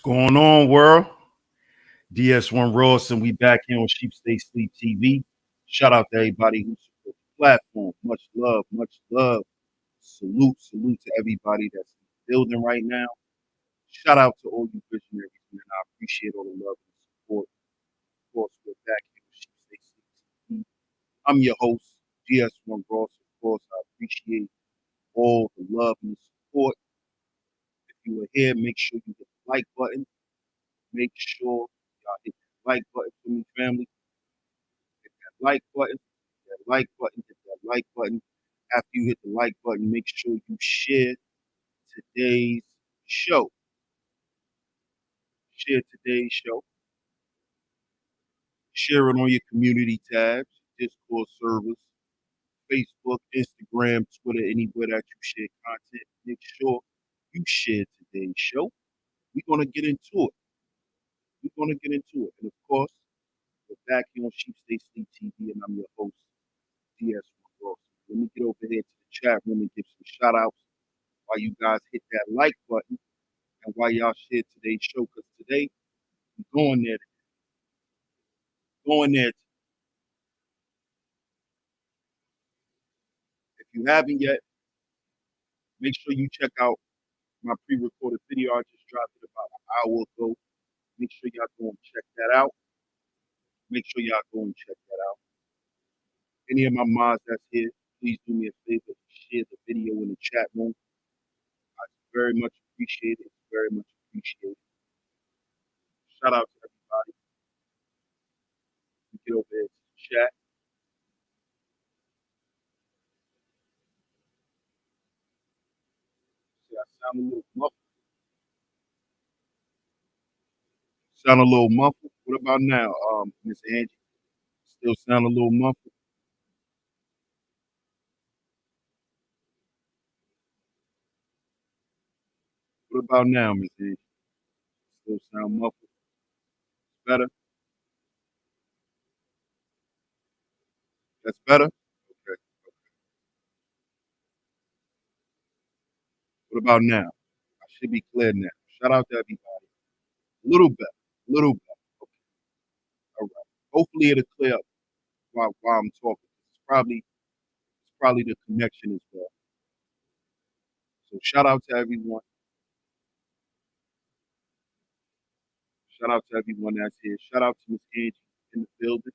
Going on, world? DS1 Ross, and we back here on SheepStaySleepTV. Shout out to everybody who supports the platform. Much love, much love. Salute to everybody that's in the building right now. Shout out to all you visionaries, man. I appreciate all the love and support. Of course, we're back here on SheepStaySleepTV. I'm your host, DS1 Ross. Of course, I appreciate all the love and the support. If you are here, make sure you hit the like button. Make sure y'all hit that like button for me, family. Hit that like button, hit that like button, hit that like button. After you hit the like button, make sure you share today's show. Share today's show. Share it on your community tabs, Discord servers, Facebook, Instagram, Twitter, anywhere that you share content. Make sure you share today's show. We're going to get into it. And of course, we're back here on Sheep Stay Sleep TV, and I'm your host, DS1 Ross. Let me get over here to the chat room and give some shout outs while you guys hit that like button and while y'all share today's show, because today we're going there. If you haven't yet, make sure you check out my pre-recorded video. I just dropped it about an hour ago. Make sure y'all go and check that out. Any of my mods that's here, please do me a favor, share the video in the chat room. I very much appreciate it. Very much appreciate it. Shout out to everybody. Get over there to the chat. See, I sound a little muffled. What about now, Miss Angie? Still sound a little muffled. What about now, Miss Angie? Still sound muffled. Better? That's better? Okay. What about now? I should be clear now. Shout out to everybody. A little better. Okay. All right. Hopefully it'll clear up while I'm talking. It's probably the connection as well. So shout out to everyone. Shout out to everyone that's here. Shout out to Miss Angie in the building.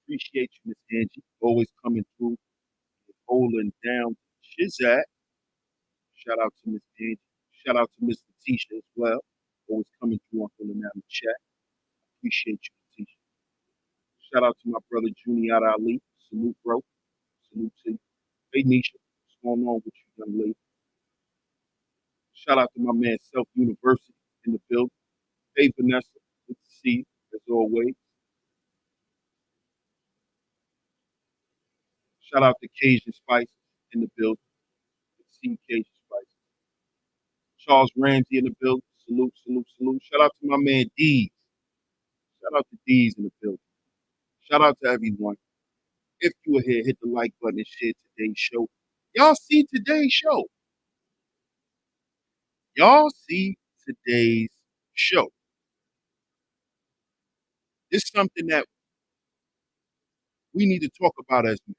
Appreciate you, Miss Angie. Always coming through, holding down Shizat. Shout out to Miss Angie. Shout out to Miss Letitia as well. Always coming through on filling out the chat. Appreciate you, Letitia. Shout out to my brother Junior Ali. Salute, bro. Salute to you. Hey, Nisha. What's going on with you, young lady? Shout out to my man Self University in the building. Hey, Vanessa. Good to see you, as always. Shout out to Cajun Spices in the building. Good to see you, Cajun Spices. Charles Ramsey in the building. Salute. Shout out to my man Deez. Shout out to Deez in the building. Shout out to everyone. If you are here, hit the like button and share today's show. Y'all see today's show. It's something that we need to talk about as men,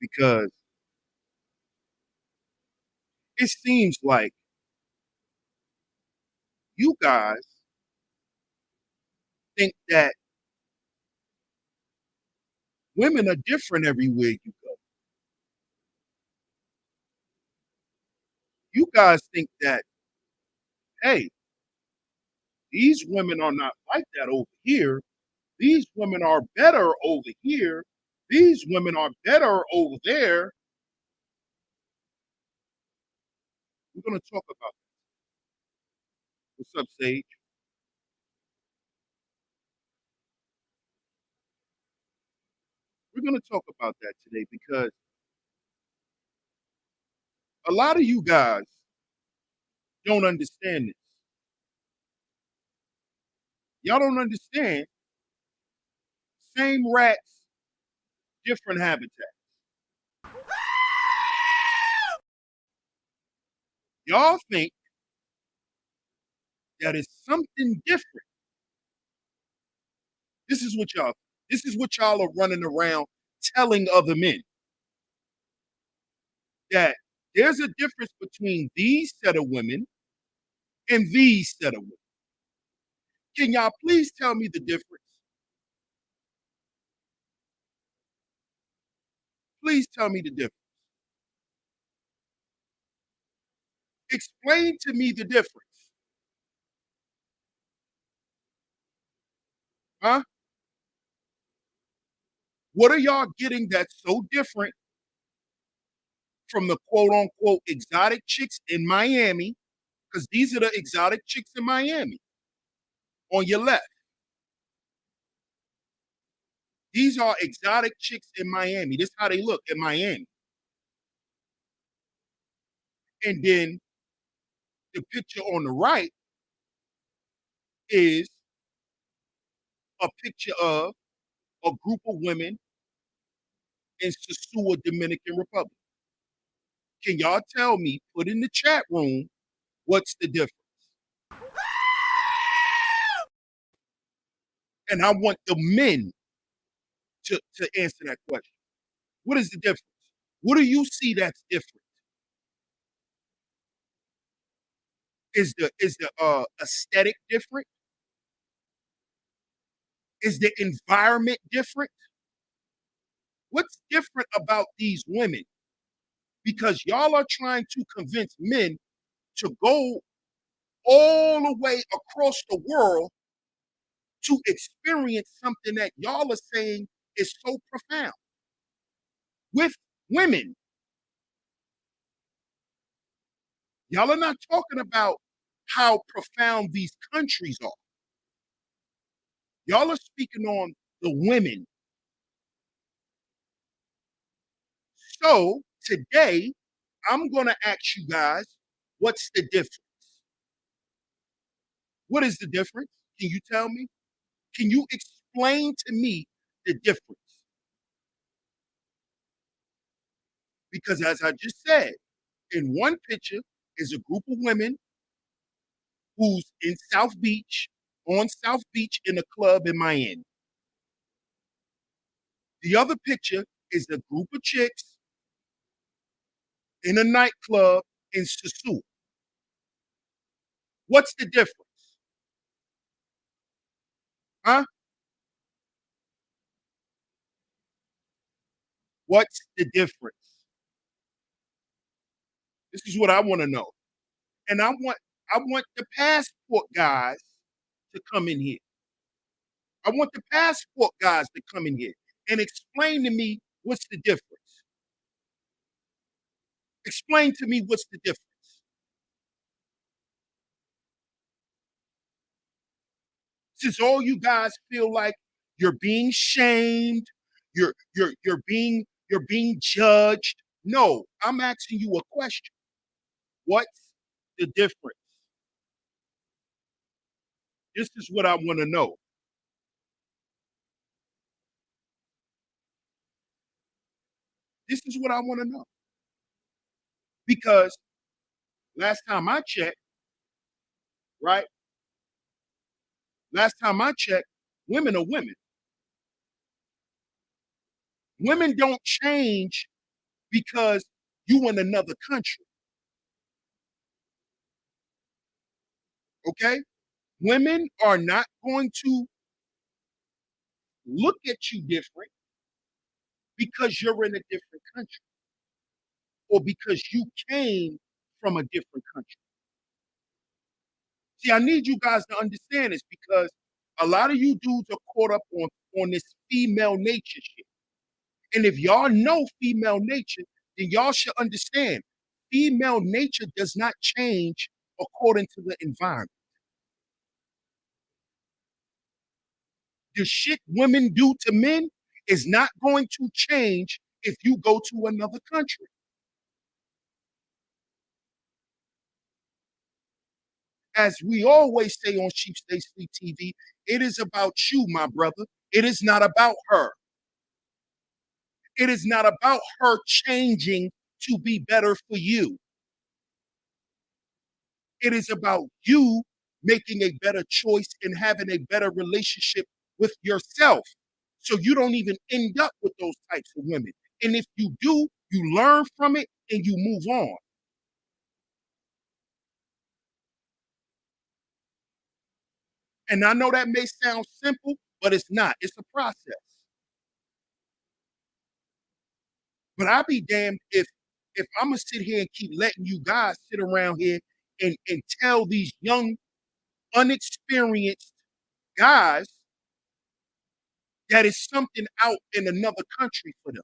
because it seems like you guys think that women are different everywhere you go. You guys think that, hey, these women are not like that over here. These women are better over here. These women are better over there. We're going to talk about that. What's up, Sage? We're going to talk about that today because a lot of you guys don't understand this. Y'all don't understand. Same rats, different habitat. Y'all think that is something different. This is what y'all, this is what y'all are running around telling other men, that there's a difference between these set of women and these set of women. Can y'all please tell me the difference? Please tell me the difference. Explain to me the difference. Huh? What are y'all getting that's so different from the quote unquote exotic chicks in Miami? Because these are the exotic chicks in Miami on your left. These are exotic chicks in Miami. This is how they look in Miami. And then the picture on the right is a picture of a group of women in Sosua, Dominican Republic. Can y'all tell me, put in the chat room, what's the difference? And I want the men to answer that question. What is the difference? What do you see that's different? Is the aesthetic different? Is the environment different? What's different about these women? Because y'all are trying to convince men to go all the way across the world to experience something that y'all are saying is so profound with women. Y'all are not talking about how profound these countries are. Y'all are speaking on the women. So today, I'm going to ask you guys, what's the difference? What is the difference? Can you tell me? Can you explain to me the difference? Because as I just said, in one picture is a group of women who's in South Beach, on South Beach in a club in Miami. The other picture is a group of chicks in a nightclub in Sosua. What's the difference? Huh? What's the difference? This is what I want to know. And I want the passport guys to come in here. I want the passport guys to come in here and explain to me what's the difference. Explain to me what's the difference. Since all you guys feel like you're being shamed, you're being judged. No, I'm asking you a question. What's the difference? This is what I want to know. This is what I want to know. Because last time I checked, right? Last time I checked, women are women. Women don't change because you in another country. Okay? Women are not going to look at you different because you're in a different country or because you came from a different country. See, I need you guys to understand this because a lot of you dudes are caught up on this female nature shit. And if y'all know female nature, then y'all should understand female nature does not change according to the environment. The shit women do to men is not going to change if you go to another country. As we always say on Sheep Stay Sleep TV, it is about you, my brother. It is not about her. It is not about her changing to be better for you. It is about you making a better choice and having a better relationship with yourself. So you don't even end up with those types of women. And if you do, you learn from it and you move on. And I know that may sound simple, but it's not. It's a process. But I'll be damned if I'm gonna sit here and keep letting you guys sit around here and tell these young, unexperienced guys that is something out in another country for them.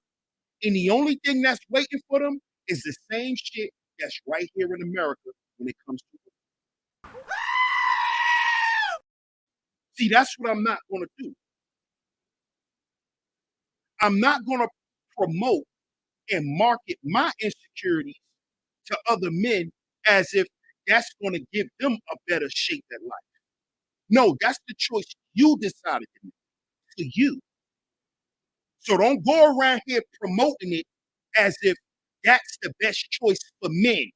And the only thing that's waiting for them is the same shit that's right here in America when it comes to it. See, that's what I'm not gonna do. I'm not gonna promote and market my insecurities to other men as if that's gonna give them a better shape at life. No, that's the choice you decided to make for you. So don't go around here promoting it as if that's the best choice for men.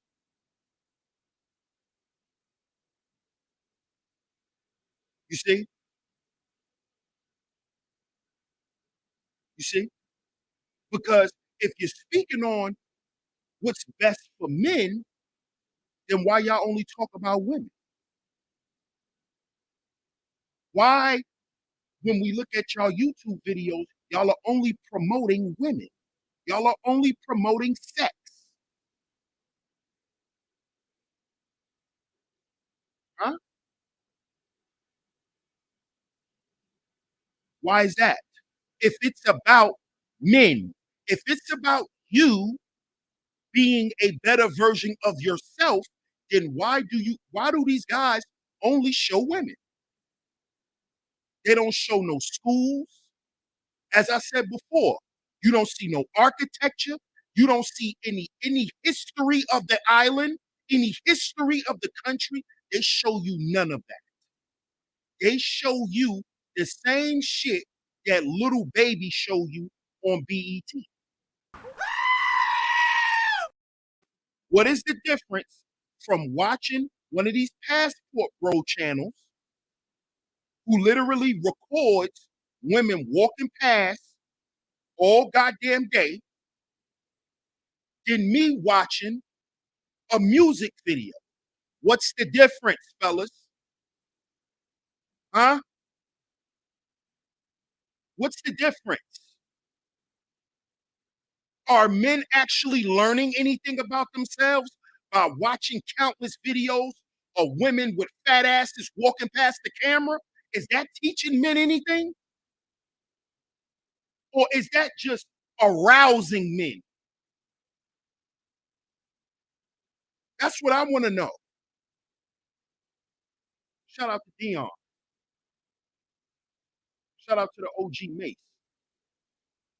You see? You see? Because if you're speaking on what's best for men, then why y'all only talk about women? Why, when we look at y'all YouTube videos, y'all are only promoting women? Y'all are only promoting sex. Huh? Why is that? If it's about men, if it's about you being a better version of yourself, then why do these guys only show women? They don't show no schools. As I said before, you don't see no architecture. You don't see any history of the island, any history of the country. They show you none of that. They show you the same shit that little baby show you on BET. What is the difference from watching one of these passport bro channels who literally records women walking past all goddamn day than me watching a music video? What's the difference, fellas? Huh? What's the difference? Are men actually learning anything about themselves by watching countless videos of women with fat asses walking past the camera? Is that teaching men anything? Or is that just arousing men? That's what I want to know. Shout out to Dion. Shout out to the OG Mace.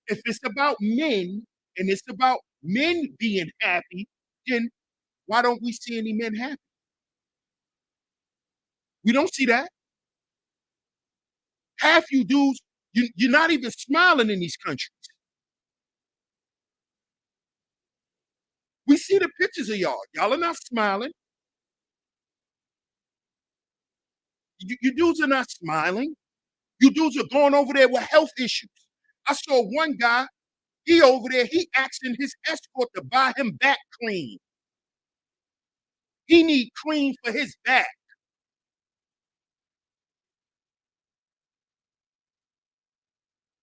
If it's about men and it's about men being happy, then why don't we see any men happy? We don't see that. Half you dudes, you're not even smiling in these countries. We see the pictures of y'all. Y'all are not smiling. You dudes are not smiling. You dudes are going over there with health issues. I saw one guy, he over there, he asking his escort to buy him back cream. He need cream for his back.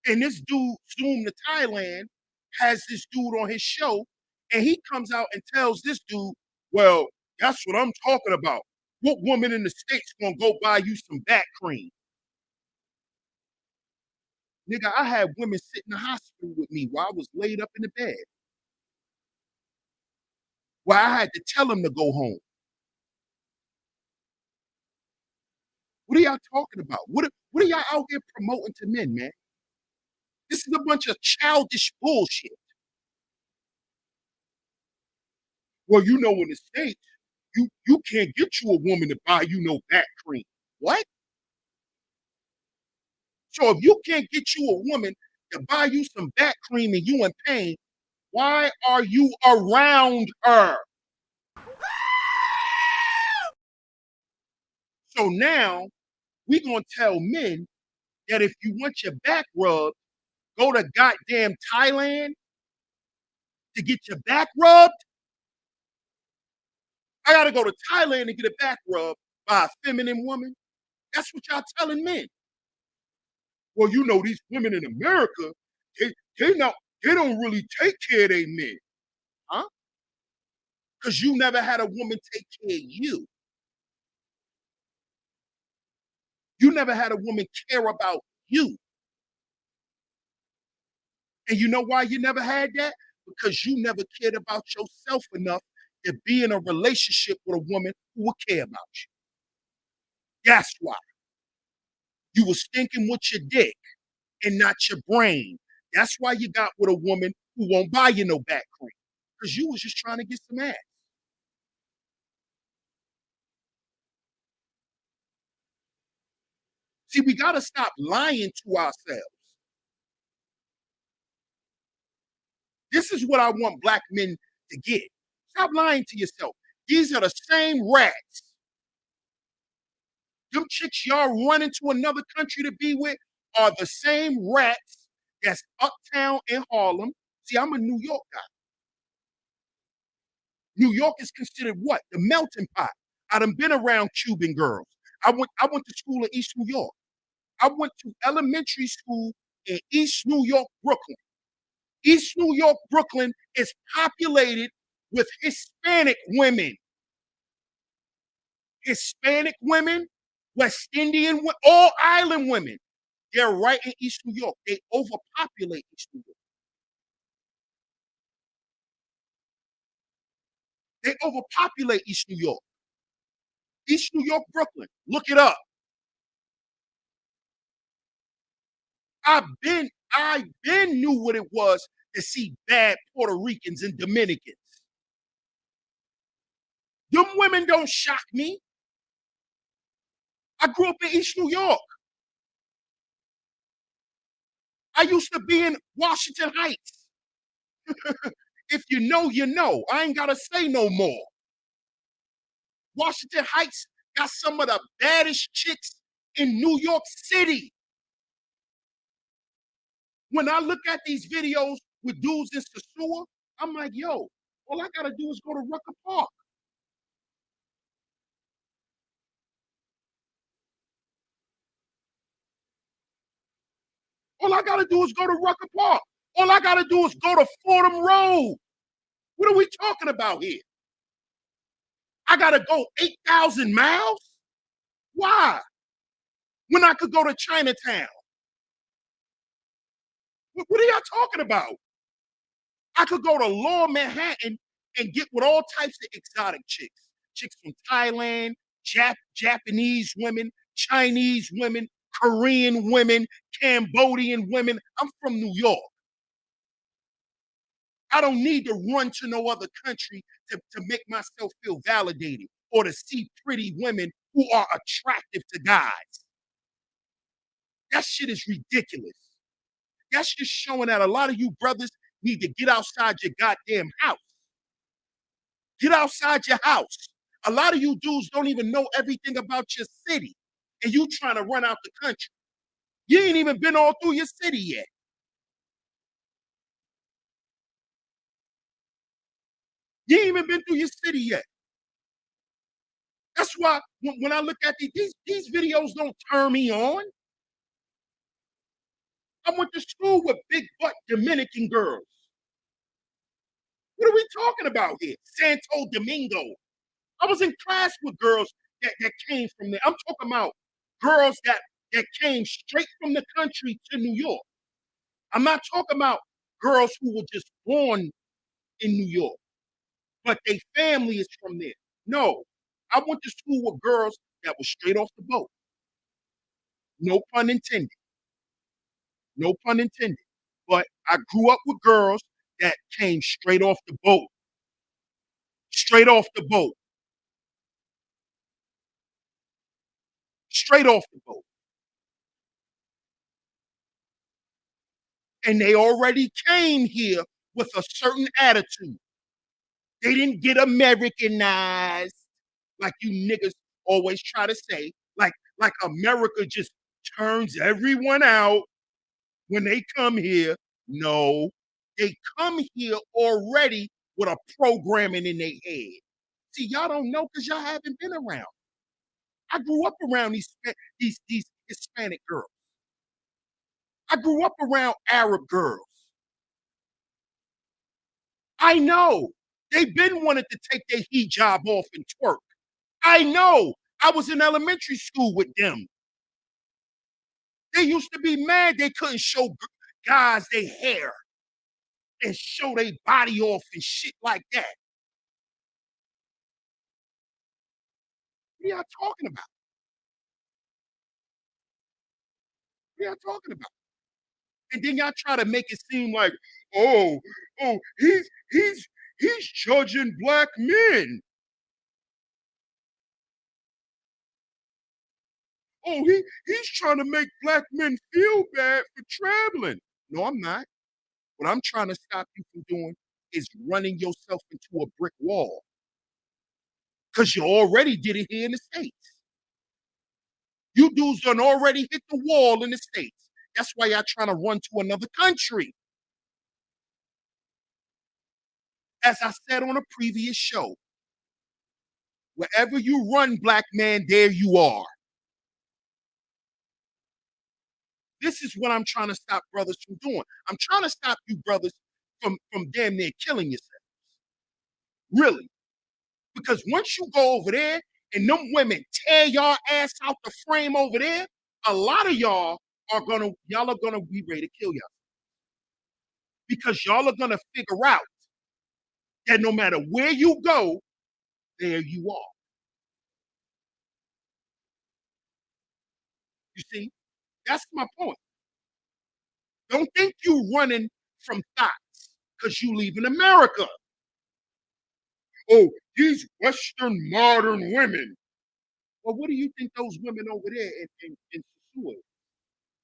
And this dude, Zoom to Thailand, has this dude on his show, and he comes out and tells this dude, well, that's what I'm talking about. What woman in the States gonna go buy you some back cream? Nigga, I had women sit in the hospital with me while I was laid up in the bed. Where I had to tell them to go home. What are y'all talking about? What are y'all out here promoting to men, man? This is a bunch of childish bullshit. Well, you know, in the States, you can't get you a woman to buy you no back cream. What? So if you can't get you a woman to buy you some back cream and you in pain, why are you around her? So now we gonna tell men that if you want your back rubbed, go to goddamn Thailand to get your back rubbed. I gotta go to Thailand to get a back rub by a feminine woman. That's what y'all telling men. Well, you know, these women in America, they they not they don't really take care of their men, huh? Because you never had a woman take care of you. You never had a woman care about you. And you know why you never had that? Because you never cared about yourself enough to be in a relationship with a woman who would care about you. That's why. You was thinking with your dick and not your brain. That's why you got with a woman who won't buy you no back cream. Because you was just trying to get some ass. See, we gotta stop lying to ourselves. This is what I want black men to get. Stop lying to yourself. These are the same rats. Them chicks y'all running to another country to be with are the same rats that's uptown in Harlem. See, I'm a New York guy. New York is considered what? The melting pot. I done been around Cuban girls. I went to school in East New York. I went to elementary school in East New York, Brooklyn. East New York, Brooklyn is populated with Hispanic women. Hispanic women, West Indian, all island women. They're right in East New York. They overpopulate East New York. They overpopulate East New York. East New York, Brooklyn. Look it up. I been knew what it was to see bad Puerto Ricans and Dominicans. Them women don't shock me. I grew up in East New York. I used to be in Washington Heights. If you know, you know. I ain't gotta say no more. Washington Heights got some of the baddest chicks in New York City. When I look at these videos with dudes in Sasua, I'm like, yo, all I gotta do is go to Rucker Park. All I gotta do is go to Rucker Park. All I gotta do is go to Fordham Road. What are we talking about here? I gotta go 8,000 miles? Why? When I could go to Chinatown? What are y'all talking about? I could go to Lower Manhattan and get with all types of exotic chicks. Chicks from Thailand, Japanese women, Chinese women, Korean women, Cambodian women. I'm from New York. I don't need to run to no other country to make myself feel validated or to see pretty women who are attractive to guys. That shit is ridiculous. That's just showing that a lot of you brothers need to get outside your goddamn house. Get outside your house. A lot of you dudes don't even know everything about your city, and you trying to run out the country. You ain't even been all through your city yet. You ain't even been through your city yet. That's why when I look at these videos don't turn me on. I went to school with big butt Dominican girls. What are we talking about here? Santo Domingo. I was in class with girls that came from there. I'm talking about girls that came straight from the country to New York. I'm not talking about girls who were just born in New York, but their family is from there. No, I went to school with girls that were straight off the boat. No pun intended. No pun intended. But I grew up with girls that came straight off the boat. Straight off the boat. Straight off the boat. And they already came here with a certain attitude. They didn't get Americanized like you niggas always try to say. Like America just turns everyone out when they come here. No, they come here already with a programming in their head. See, y'all don't know because y'all haven't been around. I grew up around these Hispanic girls. I grew up around Arab girls. I know they've been wanting to take their hijab off and twerk. I know. I was in elementary school with them. They used to be mad they couldn't show guys their hair and show their body off and shit like that. What are y'all talking about? What are y'all talking about? And then y'all try to make it seem like, oh, oh, he's judging black men. Oh, he's trying to make black men feel bad for traveling. No, I'm not. What I'm trying to stop you from doing is running yourself into a brick wall. Because you already did it here in the States. You dudes done already hit the wall in the States. That's why y'all trying to run to another country. As I said on a previous show, wherever you run, black man, there you are. This is what I'm trying to stop brothers from doing. I'm trying to stop you brothers from damn near killing yourselves. Really. Because once you go over there and them women tear y'all ass out the frame over there, a lot of y'all are gonna be ready to kill y'all. Because y'all are gonna figure out that no matter where you go, there you are. You see, that's my point. Don't think you running from thoughts because you leaving America. Oh, these Western modern women. Well, what do you think those women over there in Sasua?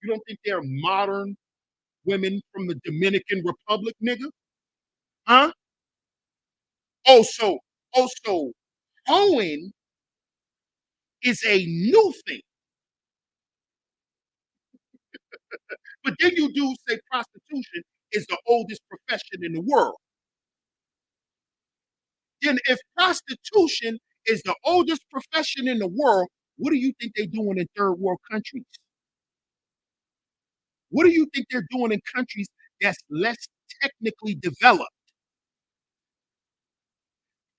You don't think they're modern women from the Dominican Republic, nigga? Huh? Also, hoeing is a new thing. But then you do say prostitution is the oldest profession in the world. Then if prostitution is the oldest profession in the world, what do you think they're doing in third world countries? What do you think they're doing in countries that's less technically developed,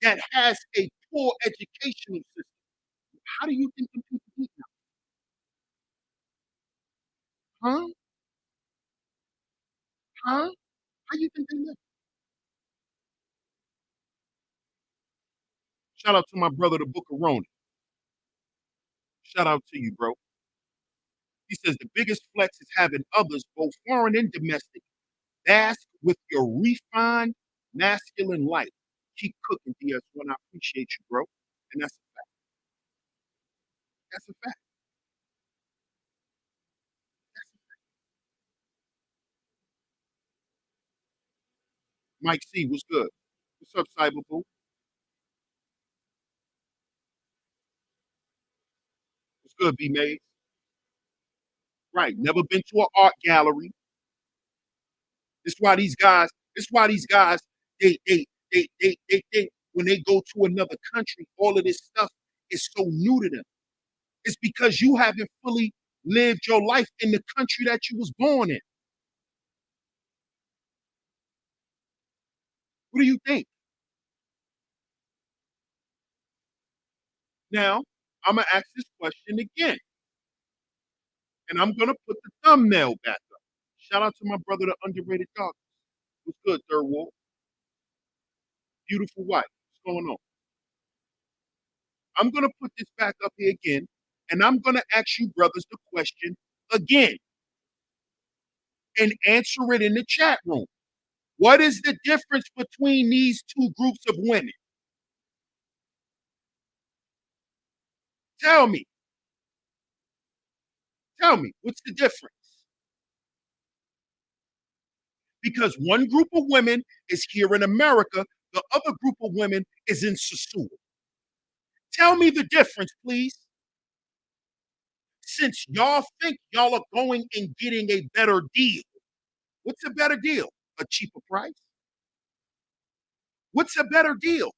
that has a poor educational system? How do you think the people eat now? Huh? Huh? How you think they live? Shout out to my brother, the Book of Rona. Shout out to you, bro. He says the biggest flex is having others, both foreign and domestic, bask with your refined masculine light. Keep cooking, DS1. I appreciate you, bro. And that's a fact. That's a fact. Mike C, what's good? What's up, Cyberboo? What's good, B Mays? Right. Never been to an art gallery. That's why these guys, that's why these guys, they think when they go to another country, all of this stuff is so new to them. It's because you haven't fully lived your life in the country that you was born in. What do you think? Now, I'm gonna ask this question again, and I'm gonna put the thumbnail back up. Shout out to my brother, the underrated dog. What's good, Third Wall? Beautiful wife. What's going on? I'm gonna put this back up here again, and I'm gonna ask you brothers the question again and answer it in the chat room. What is the difference between these two groups of women? Tell me. Tell me, what's the difference? Because one group of women is here in America, the other group of women is in Sasua. Tell me the difference, please. Since y'all think y'all are going and getting a better deal, what's a better deal? A cheaper price? What's a better deal?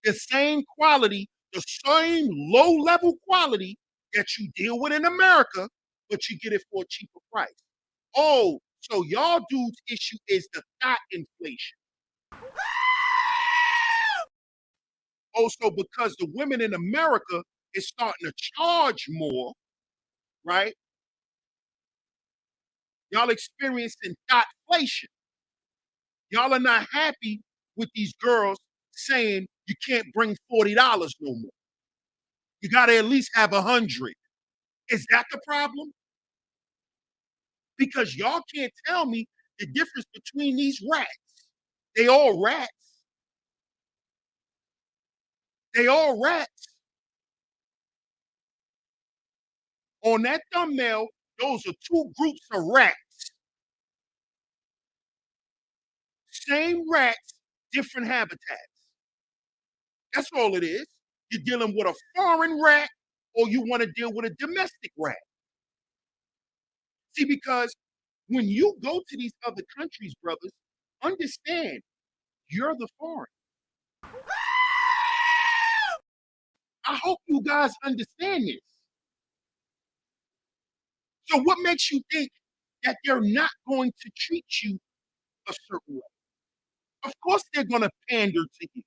The same quality, the same low-level quality that you deal with in America, but you get it for a cheaper price. Oh, so y'all dudes' issue is the thought inflation. Also, because the women in America is starting to charge more, right? Y'all experiencing thoughtflation. Y'all are not happy with these girls saying you can't bring $40 no more. You got to at least have 100. Is that the problem? Because y'all can't tell me the difference between these rats. They all rats. They all rats. On that thumbnail, those are two groups of rats. Same rats, different habitats. That's all it is. You're dealing with a foreign rat or you want to deal with a domestic rat. See, because when you go to these other countries, brothers, understand you're the foreign. I hope you guys understand this. So what makes you think that they're not going to treat you a certain way? Of course they're going to pander to you.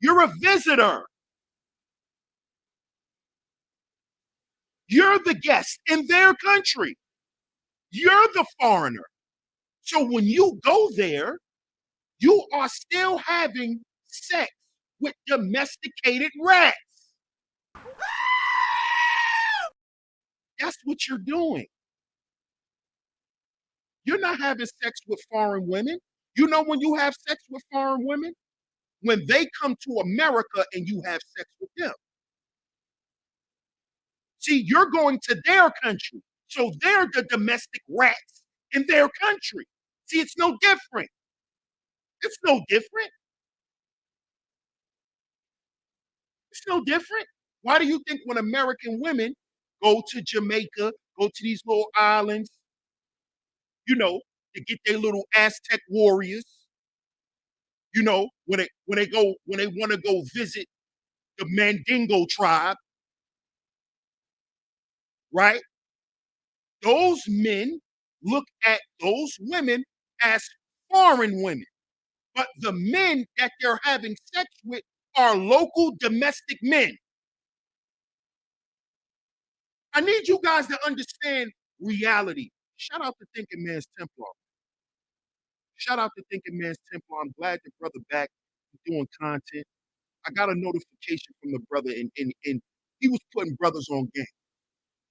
You're a visitor. You're the guest in their country. You're the foreigner. So when you go there, you are still having sex with domesticated rats. That's what you're doing. You're not having sex with foreign women. You know when you have sex with foreign women? When they come to America and you have sex with them. See, you're going to their country. So they're the domestic rats in their country. See, it's no different. It's no different. It's no different. Why do you think when American women go to Jamaica, go to these little islands, to get their little Aztec warriors, when they want to go visit the Mandingo tribe, right? Those men look at those women as foreign women. But the men that they're having sex with are local domestic men. I need you guys to understand reality. Shout out to Thinking Man's Templar. Shout out to Thinking Man's Templar. I'm glad the brother back doing content. I got a notification from the brother and he was putting brothers on game.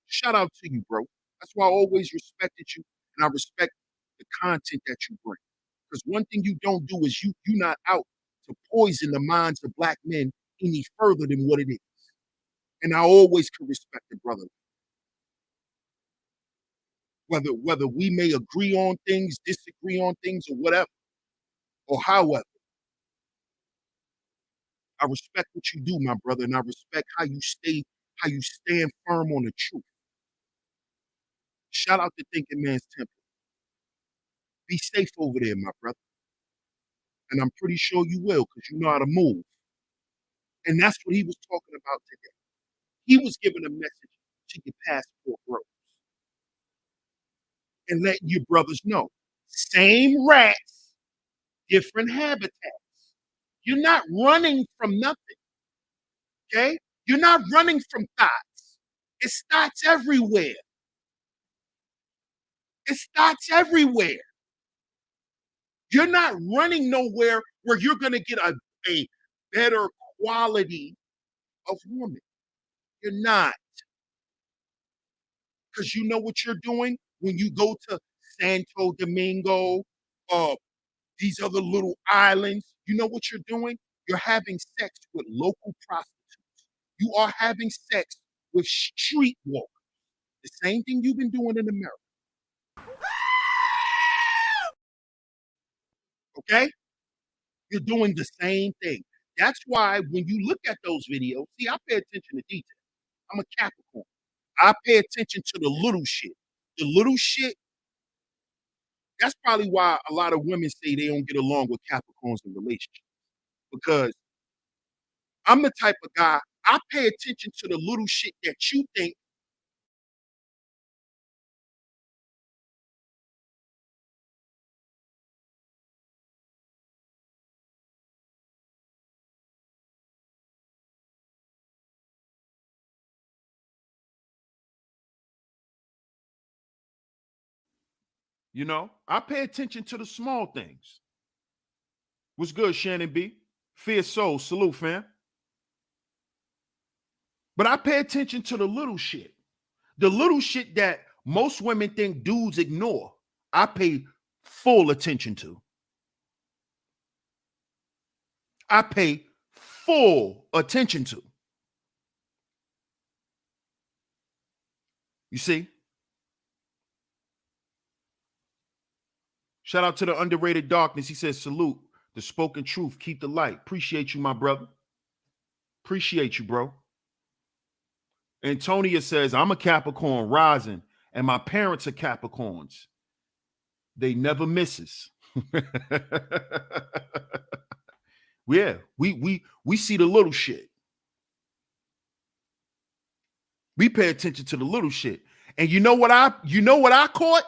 Shout out to you, bro. That's why I always respected you and I respect the content that you bring. Because one thing you don't do is you're not out to poison the minds of black men any further than what it is. And I always can respect the brother. Whether we may agree on things, disagree on things, or whatever, or however, I respect what you do, my brother, and I respect how you stand firm on the truth. Shout out to Thinking Man's Temple. Be safe over there, my brother. And I'm pretty sure you will, because you know how to move. And that's what he was talking about today. He was giving a message to your passport bros and letting your brothers know. Same rats, different habitats. You're not running from nothing, okay? You're not running from thoughts. It's thoughts everywhere. It's thoughts everywhere. You're not running nowhere where you're going to get a better quality of woman. You're not. Because you know what you're doing when you go to Santo Domingo, these other little islands. You know what you're doing? You're having sex with local prostitutes. You are having sex with street walkers. The same thing you've been doing in America. Okay? You're doing the same thing. That's why when you look at those videos, see, I pay attention to detail. I'm a Capricorn. I pay attention to the little shit. The little shit, that's probably why a lot of women say they don't get along with Capricorns in relationships. Because I'm the type of guy, I pay attention to the little shit that you think, you know, I pay attention to the small things. What's good, Shannon B? Fierce Soul, salute, fam. But I pay attention to the little shit. The little shit that most women think dudes ignore, I pay full attention to. I pay full attention to. You see? Shout out to the underrated darkness. He says, salute the spoken truth. Keep the light. Appreciate you, my brother. Appreciate you, bro. Antonia says, I'm a Capricorn rising, and my parents are Capricorns. They never misses. Yeah, we see the little shit. We pay attention to the little shit. And you know what I caught?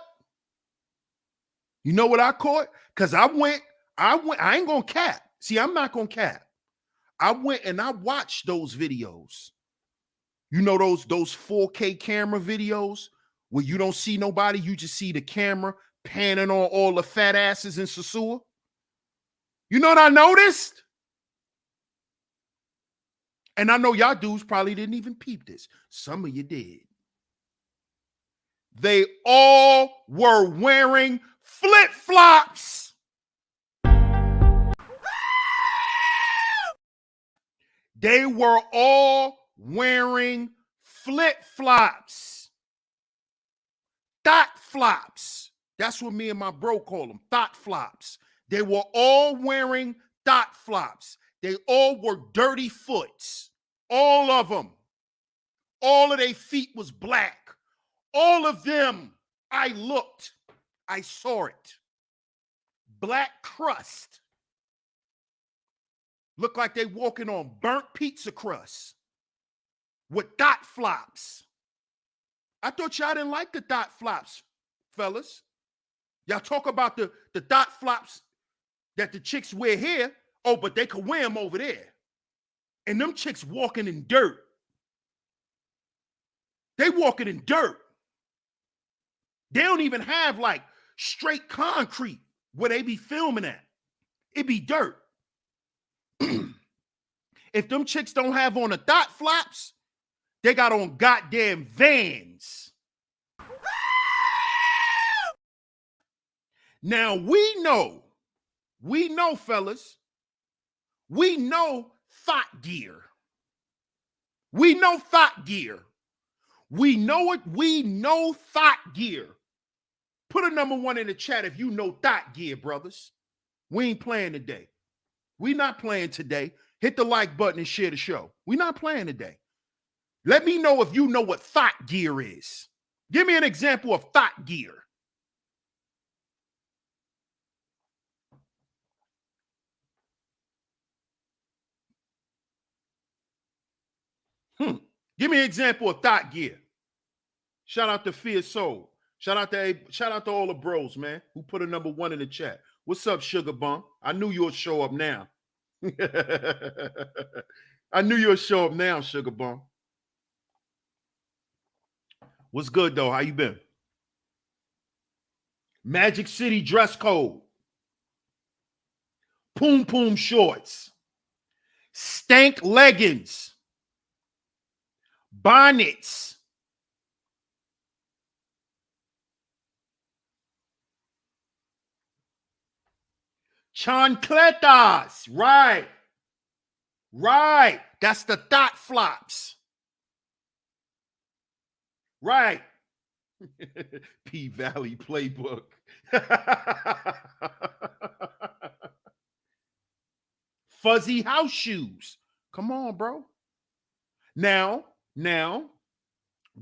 You know what I caught? Because I ain't gonna cap. See, I'm not gonna cap. I went and I watched those videos. You know those 4K camera videos where you don't see nobody, you just see the camera panning on all the fat asses in Sasua? You know what I noticed? And I know y'all dudes probably didn't even peep this. Some of you did. They all were wearing flip-flops. They were all wearing flip-flops. Thought flops. That's what me and my bro call them, thought flops. They were all wearing thought flops. They all were dirty foots. All of them. All of their feet was black. All of them. I looked. I saw it. Black crust. Look like they walking on burnt pizza crust with dot flops. I thought y'all didn't like the dot flops, fellas. Y'all talk about the dot flops that the chicks wear here. Oh, but they could wear them over there. And them chicks walking in dirt. They walking in dirt. They don't even have like straight concrete where they be filming at. It be dirt. If them chicks don't have on the dot flops, they got on goddamn Vans. Now we know, fellas, we know thought gear. We know thought gear. We know it. We know thought gear. Put a number 1 in the chat if you know thought gear, brothers. We ain't playing today. We not playing today. Hit the like button and share the show. We not playing today. Let me know if you know what thought gear is. Give me an example of thought gear. Give me an example of thought gear. Shout out to Fierce Soul. Shout out to all the bros, man, who put a number 1 in the chat. What's up, Sugar Bum? I knew you'll show up now. I knew you'll show up now, Sugar Bum. What's good, though? How you been? Magic City dress code. Poom poom shorts. Stank leggings. Bonnets. Chancletas. Right. Right. That's the thought flops. Right. P-Valley playbook. Fuzzy house shoes. Come on, bro. Now,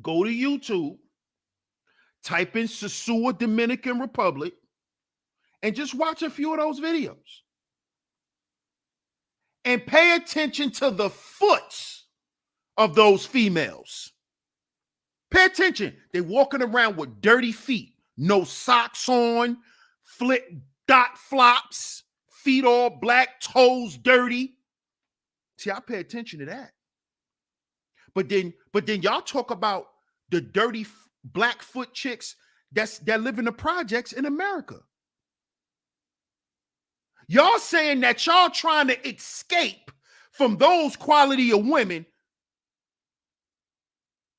Go to YouTube, type in Sosua, Dominican Republic, and just watch a few of those videos. And pay attention to the foots of those females. Pay attention. They're walking around with dirty feet, no socks on, flip dot flops, feet all black, toes dirty. See, I pay attention to that. But then y'all talk about the dirty Blackfoot chicks that live in the projects in America. Y'all saying that y'all trying to escape from those quality of women,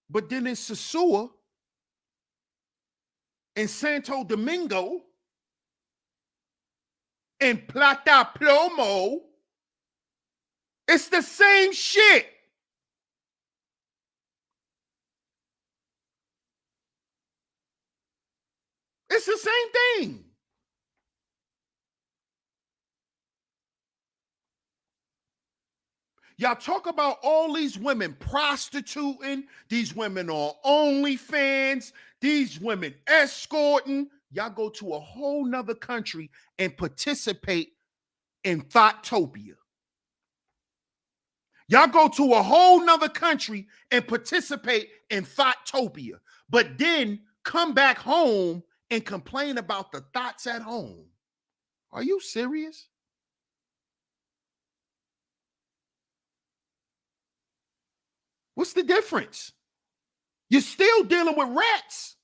but then in Sosua, in Santo Domingo, in Plata Plomo, it's the same shit. It's the same thing. Y'all talk about all these women prostituting, these women on OnlyFans, these women escorting. Y'all go to a whole nother country and participate in Thoughtopia. Y'all go to a whole nother country and participate in Thoughtopia, but then come back home and complain about the thoughts at home. Are you serious? What's the difference? You're still dealing with rats.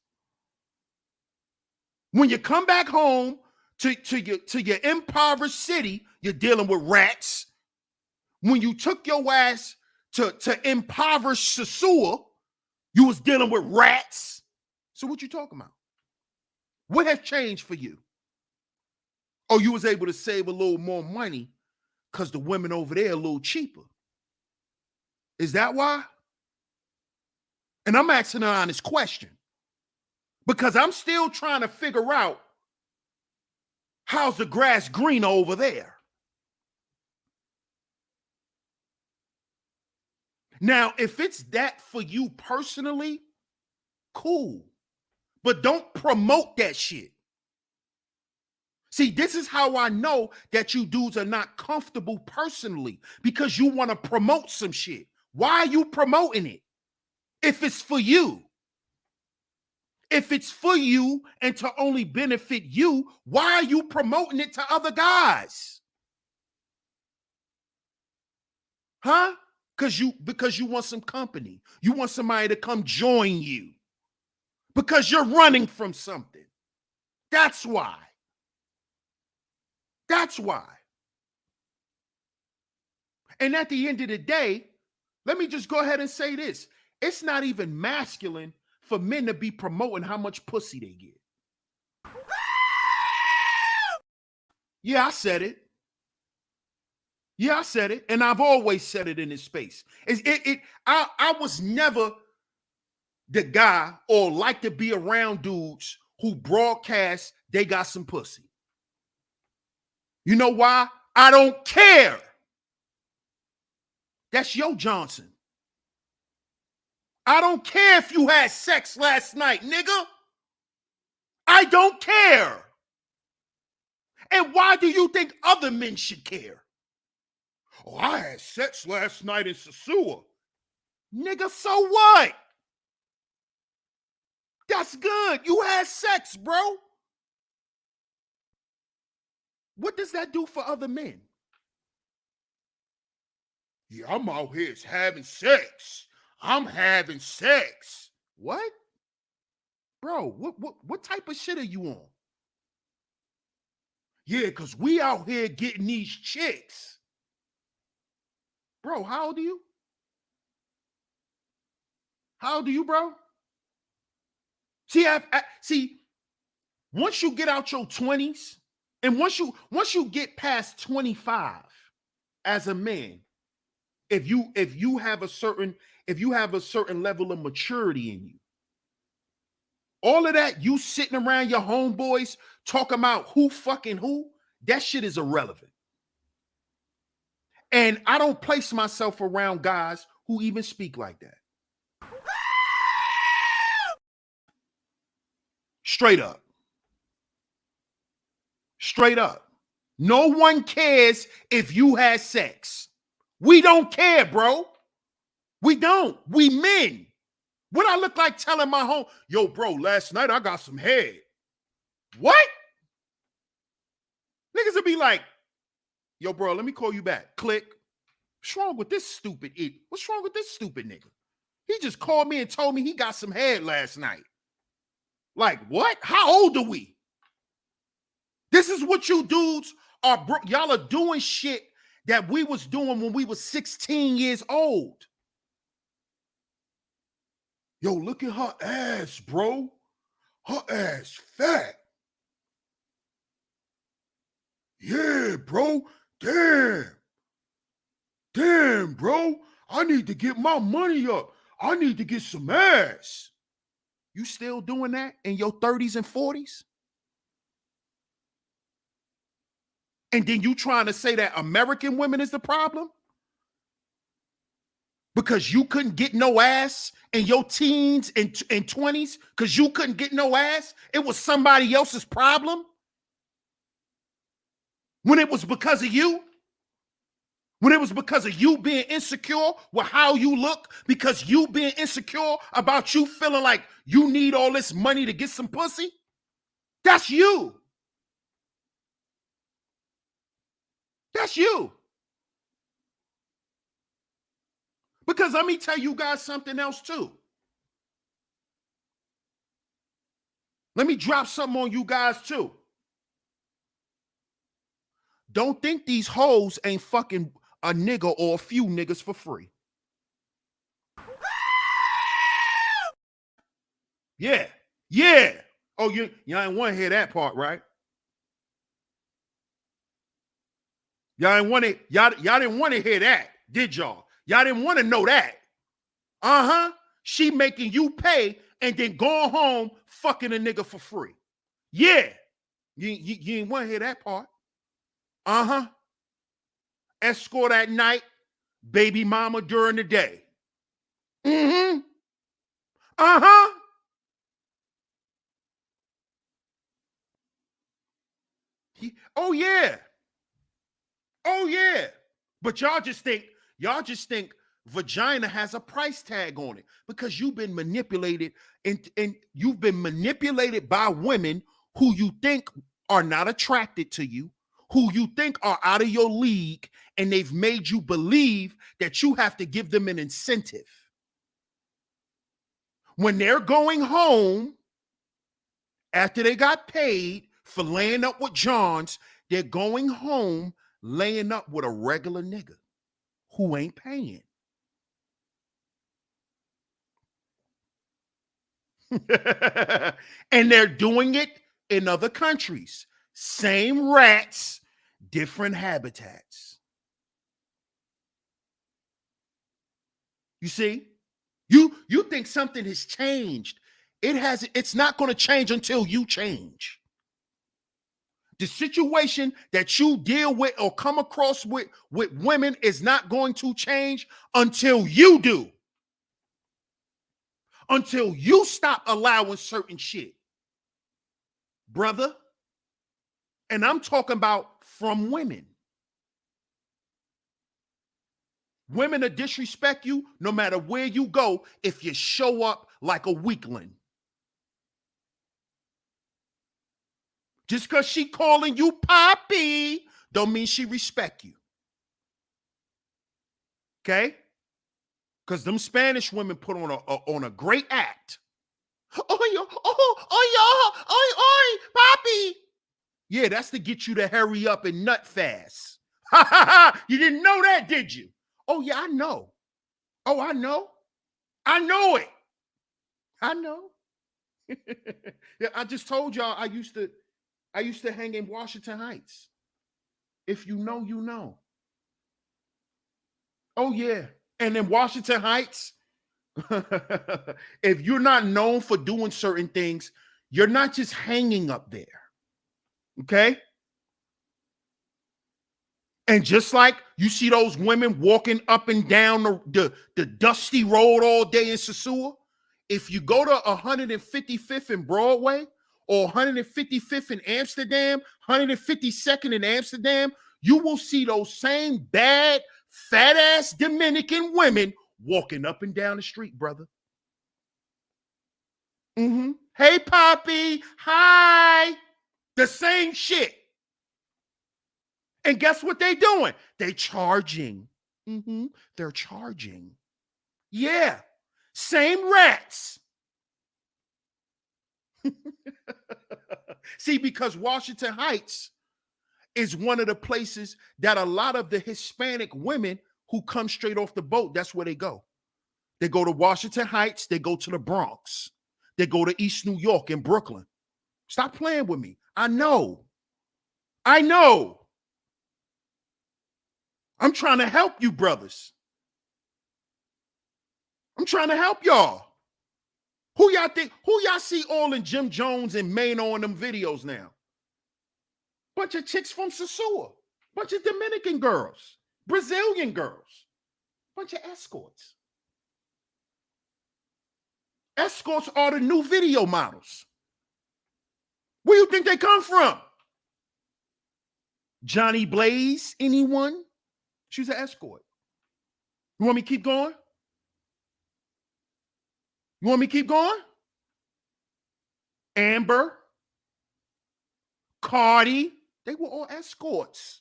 When you come back home to your impoverished city, you're dealing with rats. When you took your ass to impoverished Sosua, you was dealing with rats. So what you talking about? What has changed for you? Oh, you was able to save a little more money because the women over there are a little cheaper. Is that why? And I'm asking an honest question because I'm still trying to figure out how's the grass greener over there. Now, if it's that for you personally, cool. But don't promote that shit. See, this is how I know that you dudes are not comfortable personally, because you want to promote some shit. Why are you promoting it? If it's for you. If it's for you and to only benefit you, why are you promoting it to other guys? Huh? Because you want some company. You want somebody to come join you. Because you're running from something. That's why. That's why. And at the end of the day, let me just go ahead and say this. It's not even masculine for men to be promoting how much pussy they get. Yeah, I said it. Yeah, I said it. And I've always said it in this space. I was never the guy or like to be around dudes who broadcast they got some pussy. You know why? I don't care. That's Yo Johnson. I don't care if you had sex last night, nigga. I don't care. And why do you think other men should care? Oh, I had sex last night in Sosua. Nigga, so what? That's good. You had sex, bro. What does that do for other men? Yeah, I'm out here having sex. I'm having sex. What? Bro, what type of shit are you on? Yeah, because we out here getting these chicks. Bro, how old are you? How old are you, bro? See, once you get out your 20s, and once you get past 25 as a man, if you have a certain level of maturity in you, all of that, you sitting around your homeboys talking about who fucking who, that shit is irrelevant. And I don't place myself around guys who even speak like that. Straight up. Straight up. No one cares if you had sex. We don't care, bro. We don't. We men. What I look like telling my home, yo, bro, last night I got some head. What? Niggas will be like, yo, bro, let me call you back. Click. What's wrong with this stupid idiot? What's wrong with this stupid nigga? He just called me and told me he got some head last night. Like, what? How old are we? This is what you dudes are, y'all are doing shit that we was doing when we was 16 years old. Yo, look at her ass, bro. Her ass fat. Yeah, bro. Damn. Damn, bro. I need to get my money up. I need to get some ass. You still doing that in your 30s and 40s? And then you trying to say that American women is the problem? Because you couldn't get no ass in your teens and 20s? Because you couldn't get no ass? It was somebody else's problem? When it was because of you? When it was because of you being insecure with how you look? Because you being insecure about you feeling like you need all this money to get some pussy? That's you. That's you. Because let me tell you guys something else too. Let me drop something on you guys too. Don't think these hoes ain't fucking a nigga or a few niggas for free. Yeah. Yeah. Oh, y'all ain't want to hear that part, right? Y'all didn't want to hear that, did y'all? Y'all didn't want to know that. Uh-huh. She making you pay and then going home fucking a nigga for free. Yeah. You didn't want to hear that part. Uh-huh. Escort at night, baby mama during the day. Mm-hmm. Uh-huh. Oh, yeah. Oh, yeah. But y'all just think vagina has a price tag on it because you've been manipulated and you've been manipulated by women who you think are not attracted to you, who you think are out of your league, and they've made you believe that you have to give them an incentive. When they're going home after they got paid for laying up with Johns, they're going home laying up with a regular nigga who ain't paying. And they're doing it in other countries. Same rats, different habitats. You see? You think something has changed. It hasn't. It's not going to change until you change. The situation that you deal with or come across with women is not going to change until you do. Until you stop allowing certain shit, brother. And I'm talking about from women. Women will disrespect you no matter where you go if you show up like a weakling. Just because she calling you Poppy don't mean she respect you. Okay? Because them Spanish women put on a great act. Oh, Poppy. Yeah, that's to get you to hurry up and nut fast. You didn't know that, did you? Oh, yeah, I know. Oh, I know. I know it. I know. Yeah, I just told y'all I used to hang in Washington Heights. If you know, you know. Oh, yeah. And in Washington Heights, if you're not known for doing certain things, you're not just hanging up there. Okay? And just like you see those women walking up and down the dusty road all day in Sosua, if you go to 155th and Broadway, or 155th in Amsterdam, 152nd in Amsterdam, you will see those same bad, fat-ass Dominican women walking up and down the street, brother. Hey, Poppy. Hi. The same shit. And guess what they doing? They charging. They're charging. Yeah. Same rats. See, because Washington Heights is one of the places that a lot of the Hispanic women who come straight off the boat, that's where they go. They go to Washington Heights. They go to the Bronx. They go to East New York and Brooklyn. Stop playing with me. I know. I'm trying to help you, brothers. I'm trying to help y'all. Who y'all see all in Jim Jones and Mano on them videos now? Bunch of chicks from Sosua. Bunch of Dominican girls. Brazilian girls. Bunch of escorts. Escorts are the new video models. Where you think they come from? Johnny Blaze, anyone? She's an escort. You want me to keep going? You want me to keep going? Amber, Cardi, they were all escorts.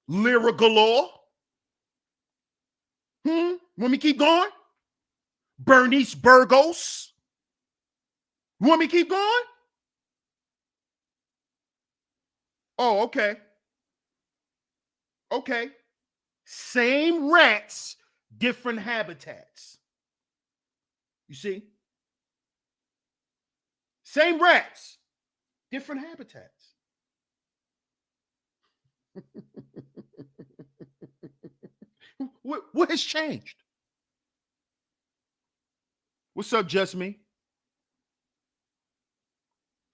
Lyra Galore. Want me to keep going? Bernice Burgos. You want me to keep going? Oh, okay. Okay. Same rats, different habitats. You see? Same rats, different habitats. What has changed? What's up, Just Me?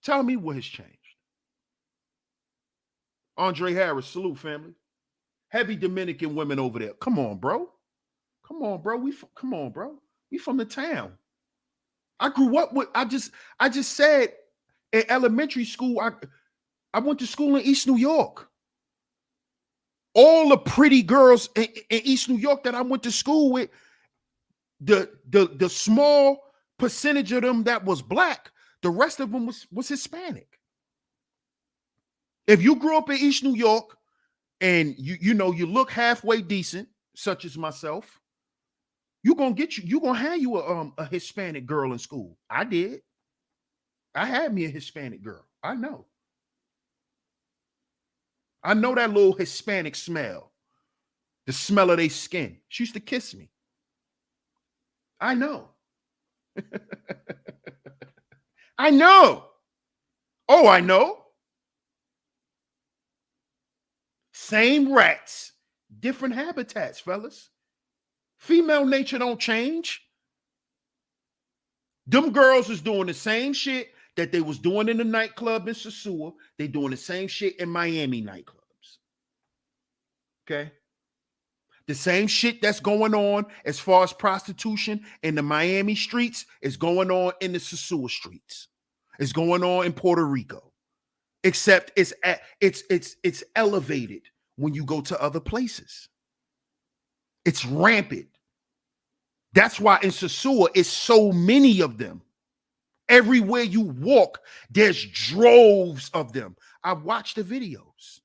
Tell me what has changed. Andre Harris, salute, family. Heavy Dominican women over there. Come on, bro. Come on, bro. Come on, bro. We from the town. I grew up with. I just said in elementary school. I went to school in East New York. All the pretty girls in East New York that I went to school with, the small percentage of them that was black, the rest of them was Hispanic. If you grew up in East New York and you look halfway decent, such as myself, you're gonna have you a Hispanic girl in school. I did. I had me a Hispanic girl. I know that little Hispanic smell, the smell of their skin. She used to kiss me. I know. I know. Oh, I know. Same rats, different habitats, fellas. Female nature don't change. Them girls is doing the same shit that they was doing in the nightclub in Sosua. They doing the same shit in Miami nightclubs. Okay? The same shit that's going on as far as prostitution in the Miami streets is going on in the Sosua streets. It's going on in Puerto Rico. Except it's elevated when you go to other places. It's rampant. That's why in Sosua, it's so many of them. Everywhere you walk, there's droves of them. I've watched the videos.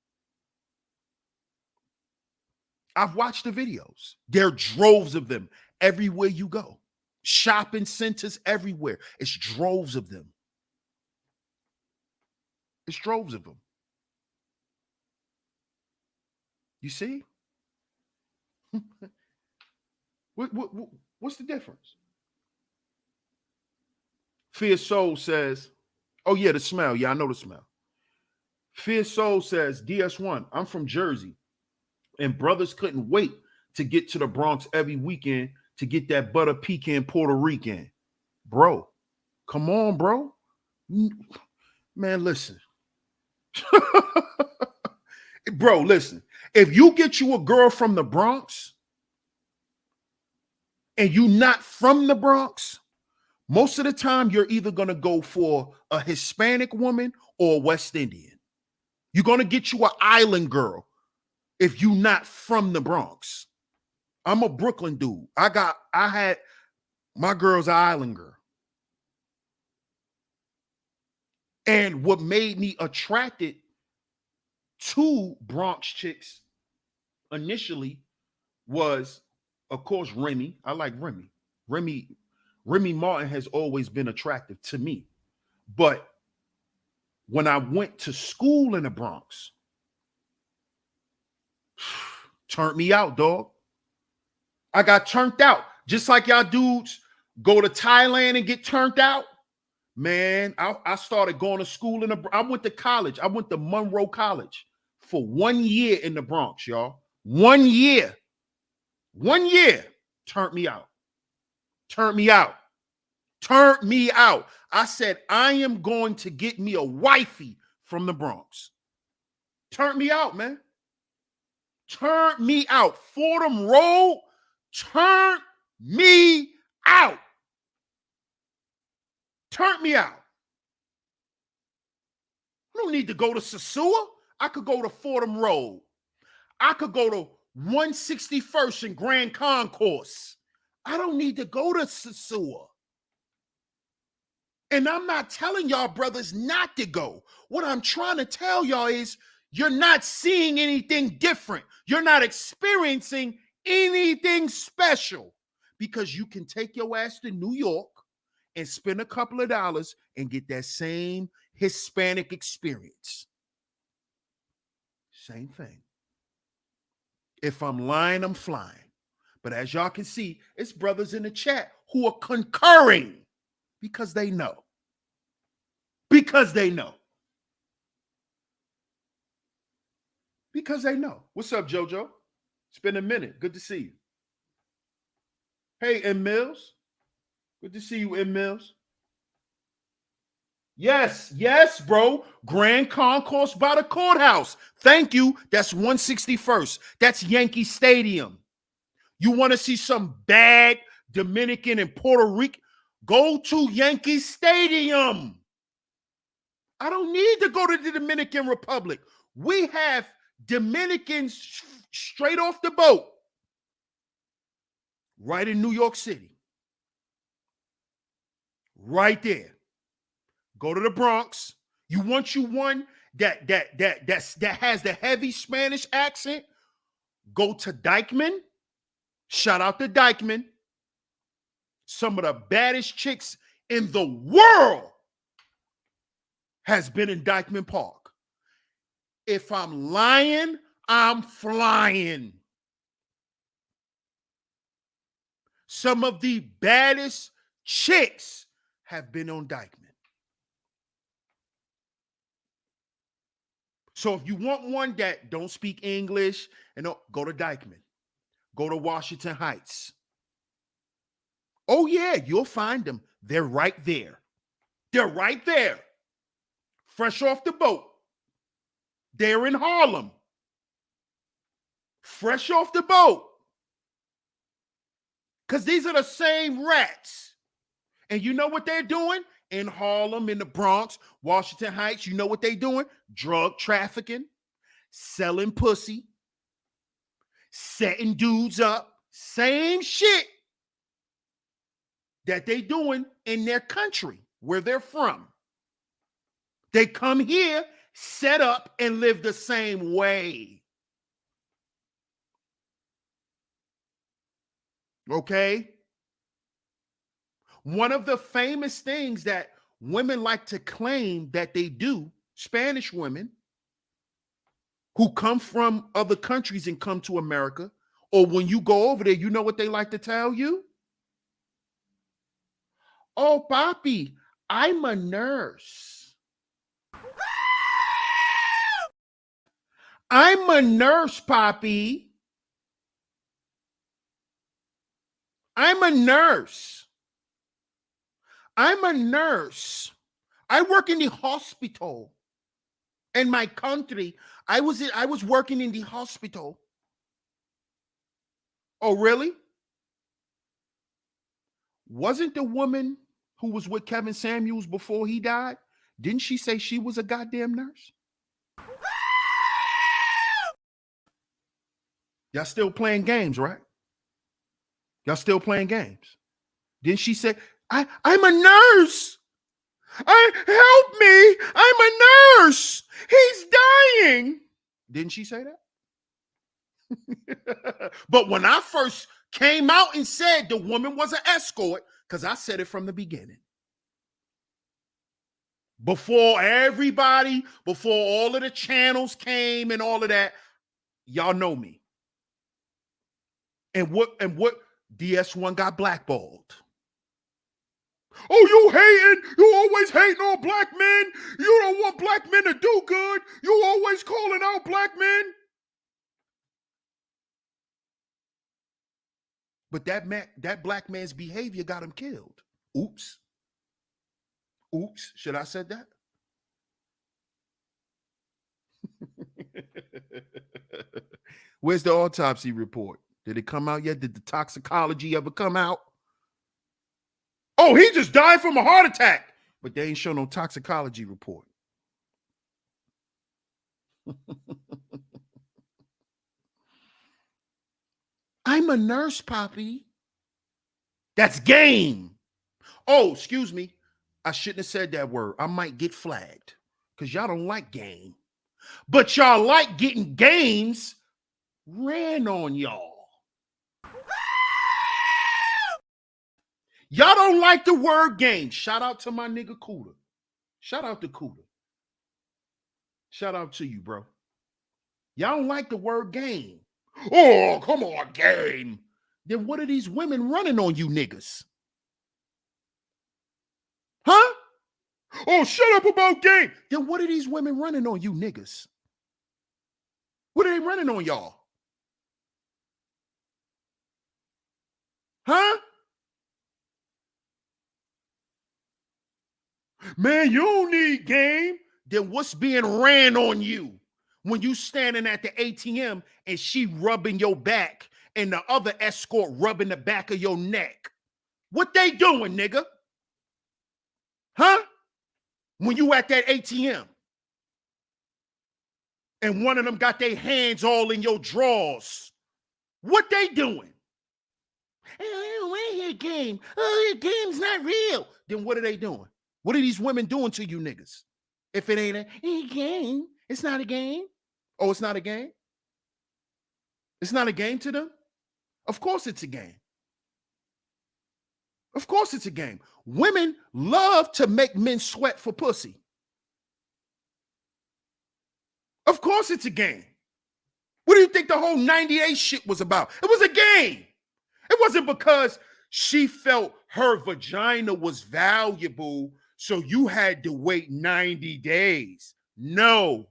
There are droves of them everywhere you go. Shopping centers everywhere. It's droves of them. It's droves of them. You see? What's the difference? Fierce Soul says, oh yeah, the smell. Yeah, I know the smell. Fierce Soul says, DS1, I'm from Jersey, and brothers couldn't wait to get to the Bronx every weekend to get that butter pecan Puerto Rican. Bro, come on, bro. Man, listen. Bro, listen. If you get you a girl from the Bronx and you not from the Bronx, Most of the time, you're either going to go for a Hispanic woman or a West Indian. You're going to get you an island girl if you're not from the Bronx. I'm a Brooklyn dude. I had my girl's an island girl. And what made me attracted to Bronx chicks initially was, of course, Remy. I like Remy. Remy Martin has always been attractive to me. But when I went to school in the Bronx, turned me out, dog. I got turned out. Just like y'all dudes go to Thailand and get turned out. Man, I started going to school I went to college. I went to Monroe College for 1 year in the Bronx, y'all. 1 year. 1 year. Turned me out. Turned me out. Turned me out. I said, I am going to get me a wifey from the Bronx. Turned me out, man. Turned me out. Fordham Road turned me out. Turned me out. I don't need to go to Sasua. I could go to Fordham Road. I could go to 161st and Grand Concourse. I don't need to go to Sasua. And I'm not telling y'all brothers not to go. What I'm trying to tell y'all is you're not seeing anything different. You're not experiencing anything special because you can take your ass to New York and spend a couple of dollars and get that same Hispanic experience. Same thing. If I'm lying, I'm flying. But as y'all can see, it's brothers in the chat who are concurring because they know. Because they know. Because they know. What's up, JoJo? It's been a minute. Good to see you. Hey, M. Mills. Good to see you, M. Mills. Yes, bro. Grand Concourse by the courthouse. Thank you. That's 161st. That's Yankee Stadium. You want to see some bad Dominican and Puerto Rican? Go to Yankee Stadium. I don't need to go to the Dominican Republic. We have Dominicans straight off the boat right in New York City. Right there. Go to the Bronx. You want you one that has the heavy Spanish accent? Go to Dykeman. Shout out to Dykeman. Some of the baddest chicks in the world has been in Dykeman Park. If I'm lying, I'm flying. Some of the baddest chicks have been on Dykeman. So if you want one that don't speak English, and go to Dykeman. Go to Washington Heights. Oh yeah, you'll find them. They're right there. They're right there. Fresh off the boat. They're in Harlem. Fresh off the boat. Because these are the same rats. And you know what they're doing? In Harlem, in the Bronx, Washington Heights, you know what they're doing? Drug trafficking, selling pussy, setting dudes up. Same shit that they doing in their country, where they're from. They come here, set up, and live the same way. Okay? One of the famous things that women like to claim that they do, Spanish women who come from other countries and come to America, or when you go over there, you know what they like to tell you? Oh, papi, I'm a nurse. I'm a nurse, papi. I'm a nurse. I'm a nurse. I work in the hospital. In my country, I was working in the hospital. Oh, really? Wasn't the woman? who was with Kevin Samuels before he died, didn't she say she was a goddamn nurse? Y'all still playing games, right? Y'all still playing games. Didn't she say, I'm a nurse? Help me. I'm a nurse. He's dying. Didn't she say that? But when I first came out and said the woman was an escort, because I said it from the beginning. Before everybody, before all of the channels came and all of that, y'all know me. And what DS1 got blackballed. Oh, you hating? You always hating on black men. You don't want black men to do good. You always calling out black men. But that black man's behavior got him killed. Oops. Oops. Should I said that? Where's the autopsy report? Did it come out yet? Did the toxicology ever come out? Oh, he just died from a heart attack. But they ain't show no toxicology report. I'm a nurse, Poppy. That's game. Oh, excuse me. I shouldn't have said that word. I might get flagged because y'all don't like game. But y'all like getting games ran on y'all. Y'all don't like the word game. Shout out to my nigga Cooter. Shout out to Cooter. Shout out to you, bro. Y'all don't like the word game. Oh, come on, game. Then what are these women running on you niggas? Huh? Oh, shut up about game. Then what are these women running on you niggas? What are they running on y'all? Huh? Man, you don't need game. Then what's being ran on you when you standing at the ATM and she rubbing your back and the other escort rubbing the back of your neck? What they doing, nigga? Huh? When you at that ATM and one of them got their hands all in your drawers, what they doing? I don't want to hear game. Oh, the game's not real. Then what are they doing? What are these women doing to you niggas? If it ain't a game, it's not a game. Oh, it's not a game? It's not a game to them? Of course it's a game. Of course it's a game. Women love to make men sweat for pussy. Of course it's a game. What do you think the whole 98 shit was about? It was a game. It wasn't because she felt her vagina was valuable, so you had to wait 90 days. No.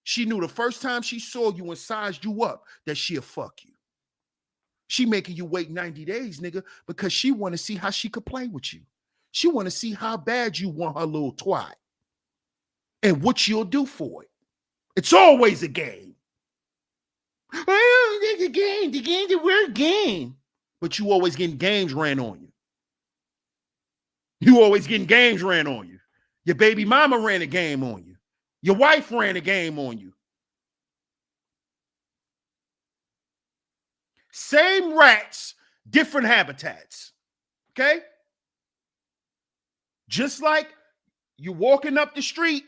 She knew the first time she saw you and sized you up that she'll fuck you. She making you wait 90 days, nigga, because she want to see how she could play with you. She want to see how bad you want her little twat and what you'll do for it. It's always a game. Oh, the game, the word game. But you always getting games ran on you. You always getting games ran on you. Your baby mama ran a game on you. Your wife ran a game on you. Same rats, different habitats. Okay? Just like you walking up the street.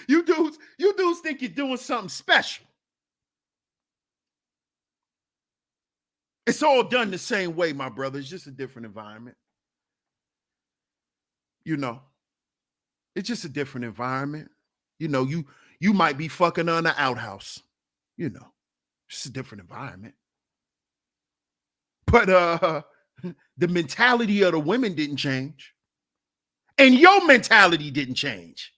you dudes think you're doing something special. It's all done the same way, my brother. It's just a different environment. You know, it's just a different environment. You know, you might be fucking on an outhouse. You know, it's a different environment. But the mentality of the women didn't change. And your mentality didn't change.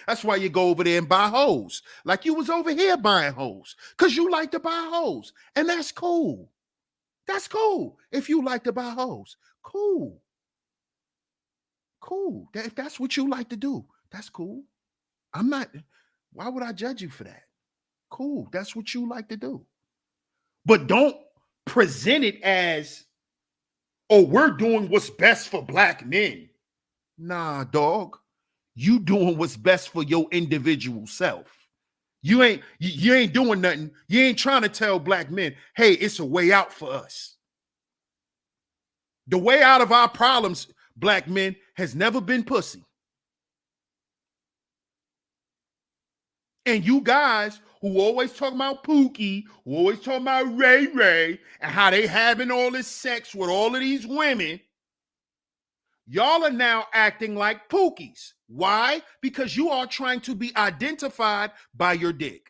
That's why you go over there and buy hoes. Like you was over here buying hoes. Because you like to buy hoes. And that's cool. That's cool. If you like to buy hoes. Cool. Cool. If that's what you like to do, that's cool. I'm not. Why would I judge you for that? Cool. That's what you like to do. But don't present it as, oh, we're doing what's best for black men. Nah, dog. You doing what's best for your individual self. You ain't doing nothing. You ain't trying to tell black men, hey, it's a way out for us. The way out of our problems, black men, has never been pussy. And you guys who always talk about Pookie, who always talk about Ray Ray, and how they having all this sex with all of these women, y'all are now acting like Pookies. Why? Because you are trying to be identified by your dick.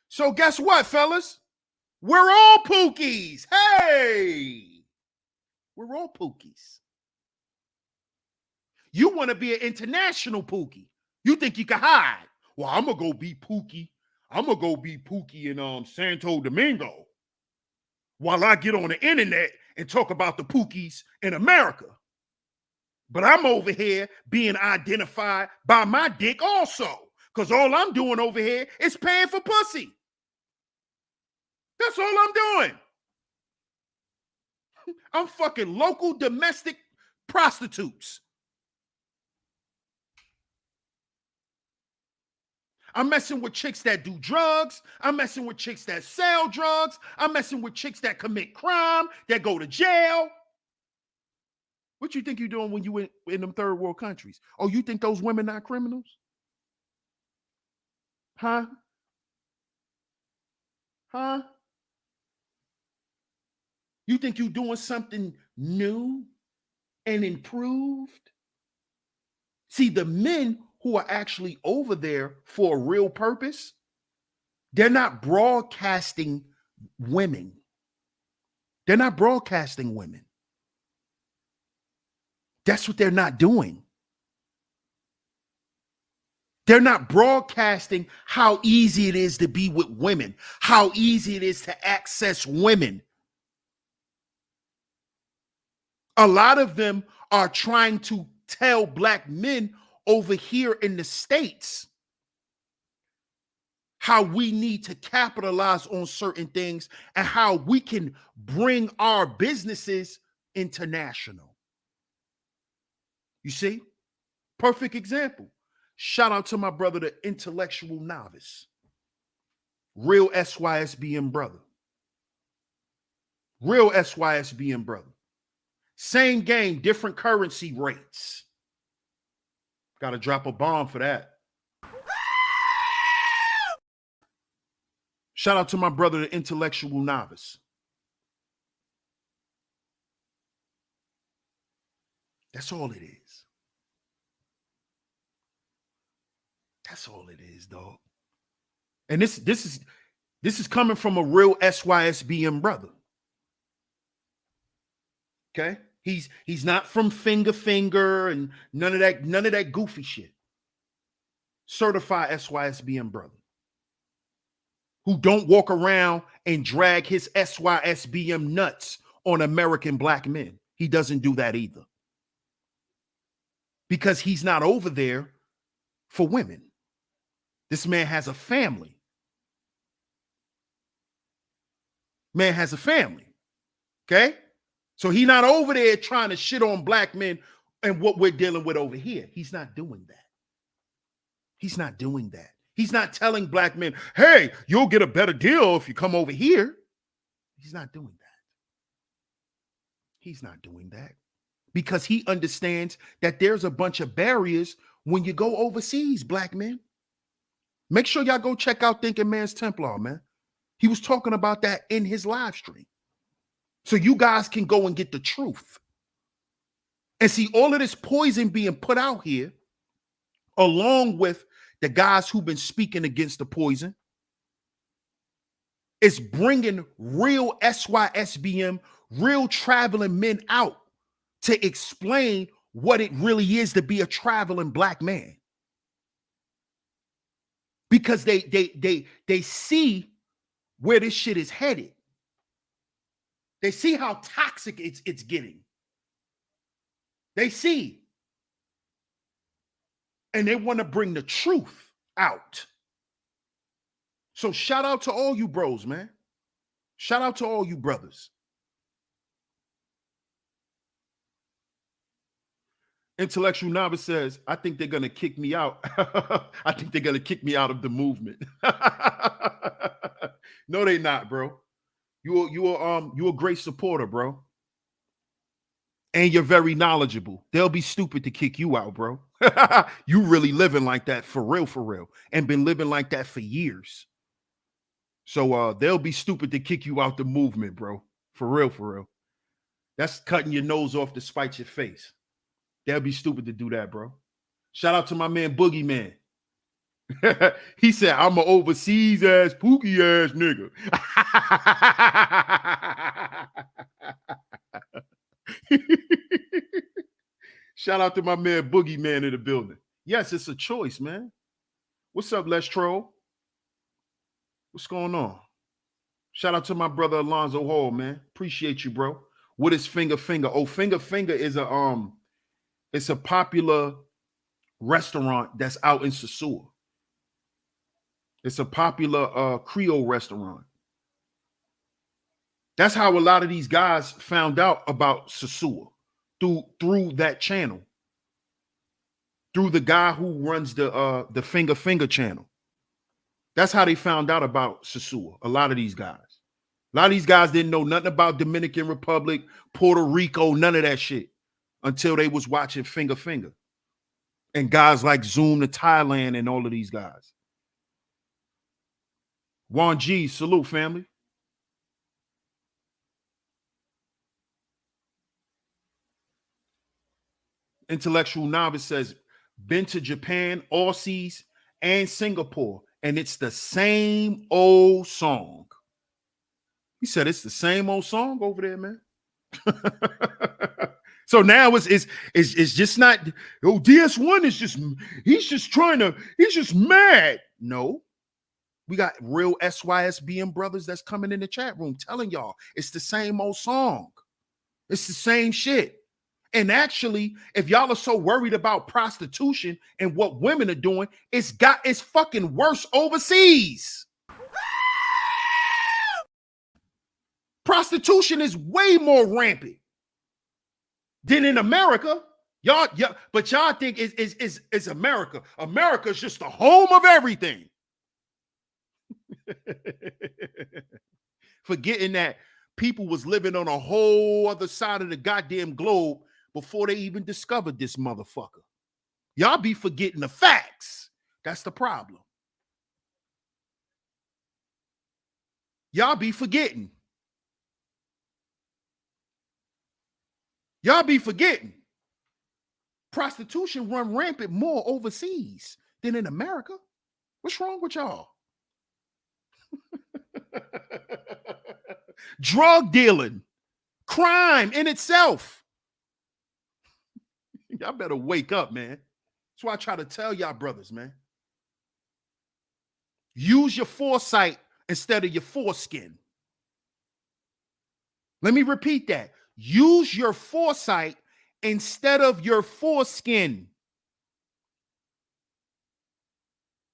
So guess what, fellas? We're all Pookies. Hey! We're all Pookies. You want to be an international Pookie. You think you can hide. Well, I'm going to go be Pookie. I'm going to go be Pookie in Santo Domingo while I get on the internet and talk about the Pookies in America. But I'm over here being identified by my dick also, because all I'm doing over here is paying for pussy. That's all I'm doing. I'm fucking local domestic prostitutes. I'm messing with chicks that do drugs. I'm messing with chicks that sell drugs. I'm messing with chicks that commit crime, that go to jail. What you think you're doing when you in them third world countries? Oh, you think those women not criminals? Huh? Huh? You think you're doing something new and improved? See, the men who are actually over there for a real purpose, they're not broadcasting women. They're not broadcasting women. That's what they're not doing. They're not broadcasting how easy it is to be with women, how easy it is to access women. A lot of them are trying to tell black men over here in the States how we need to capitalize on certain things and how we can bring our businesses international. You see? Perfect example. Shout out to my brother, the intellectual novice. Real SYSBM brother. Real SYSBM brother. Same game, different currency rates. Got to drop a bomb for that. Shout out to my brother, the intellectual novice. That's all it is. That's all it is, dog. And this is coming from a real SYSBM brother. Okay? He's not from finger and none of that goofy shit. Certified SYSBM brother. Who don't walk around and drag his SYSBM nuts on American black men. He doesn't do that either. Because he's not over there for women. This man has a family. Man has a family. Okay? So he's not over there trying to shit on black men and what we're dealing with over here. He's not doing that. He's not doing that. He's not telling black men, hey, you'll get a better deal if you come over here. He's not doing that. He's not doing that because he understands that there's a bunch of barriers when you go overseas, black men. Make sure y'all go check out Thinking Man's Templar, man. He was talking about that in his live stream. So you guys can go and get the truth. And see all of this poison being put out here, along with the guys who've been speaking against the poison, is bringing real SYSBM, real traveling men out to explain what it really is to be a traveling black man. Because they see where this shit is headed. They see how toxic it's getting. They see. And they want to bring the truth. out. So shout out to all you bros, man. Shout out to all you brothers. Intellectual Novice says, I think they're going to kick me out. I think they're going to kick me out of the movement. No, they not, bro. You're a great supporter, bro. And you're very knowledgeable. They'll be stupid to kick you out, bro. You really living like that for real, and been living like that for years. So they'll be stupid to kick you out the movement, bro. For real. That's cutting your nose off to spite your face. They'll be stupid to do that, bro. Shout out to my man Boogeyman. He said, I'm an overseas ass, pookie ass nigga. Shout out to my man Boogeyman in the building. Yes, it's a choice, man. What's up, Les Troll? What's going on? Shout out to my brother Alonzo Hall, man. Appreciate you, bro. What is Finger Finger? Oh, Finger Finger is it's a popular restaurant that's out in Sosua. It's a popular Creole restaurant. That's how a lot of these guys found out about Sosua, through that channel, through the guy who runs the Finger Finger channel. That's how they found out about Sosua. A lot of these guys. A lot of these guys didn't know nothing about Dominican Republic, Puerto Rico, none of that shit until they was watching Finger Finger. And guys like Zoom to Thailand and all of these guys. Juan G, salute, family. Intellectual Novice says, been to Japan, Aussies, and Singapore, and it's the same old song. He said it's the same old song over there, man. So now it's just not, oh, DS1 is just, he's just mad. No. We got real SYSBM brothers that's coming in the chat room telling y'all it's the same old song. It's the same shit. And actually, if y'all are so worried about prostitution and what women are doing, it's fucking worse overseas. Prostitution is way more rampant than in America. But y'all think it's America. America's just the home of everything. Forgetting that people was living on a whole other side of the goddamn globe before they even discovered this motherfucker. Y'all be forgetting the facts. That's the problem. Y'all be forgetting. Y'all be forgetting. Prostitution run rampant more overseas than in America. What's wrong with y'all? Drug dealing, crime in itself. Y'all better wake up, man. That's why I try to tell y'all brothers, man. Use your foresight instead of your foreskin. Let me repeat that. Use your foresight instead of your foreskin.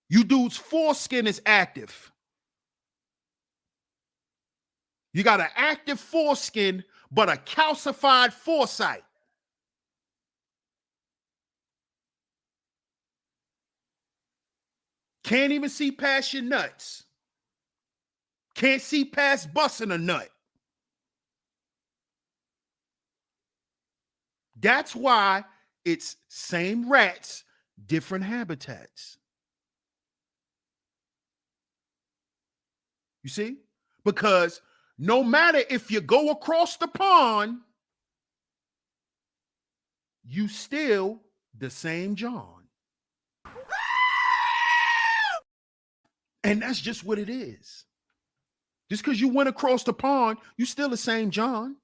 You dude's foreskin is active. You got an active foreskin, but a calcified foresight. Can't even see past your nuts. Can't see past busting a nut. That's why it's same rats, different habitats. You see? Because no matter if you go across the pond, you still the same John. And that's just what it is. Just because you went across the pond, you still the same John.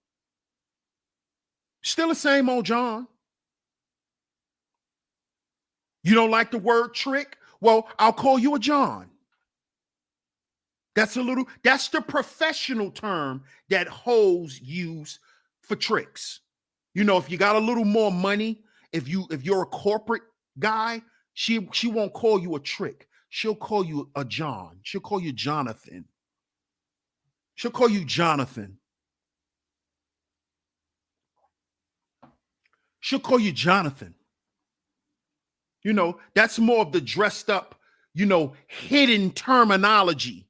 Still the same old John. You don't like the word trick? Well, I'll call you a John. That's the professional term that hoes use for tricks. You know, if you got a little more money, if you're a corporate guy, she won't call you a trick. she'll call you a John. She'll call you Jonathan. She'll call you Jonathan. She'll call you Jonathan. You know, that's more of the dressed up, you know, hidden terminology.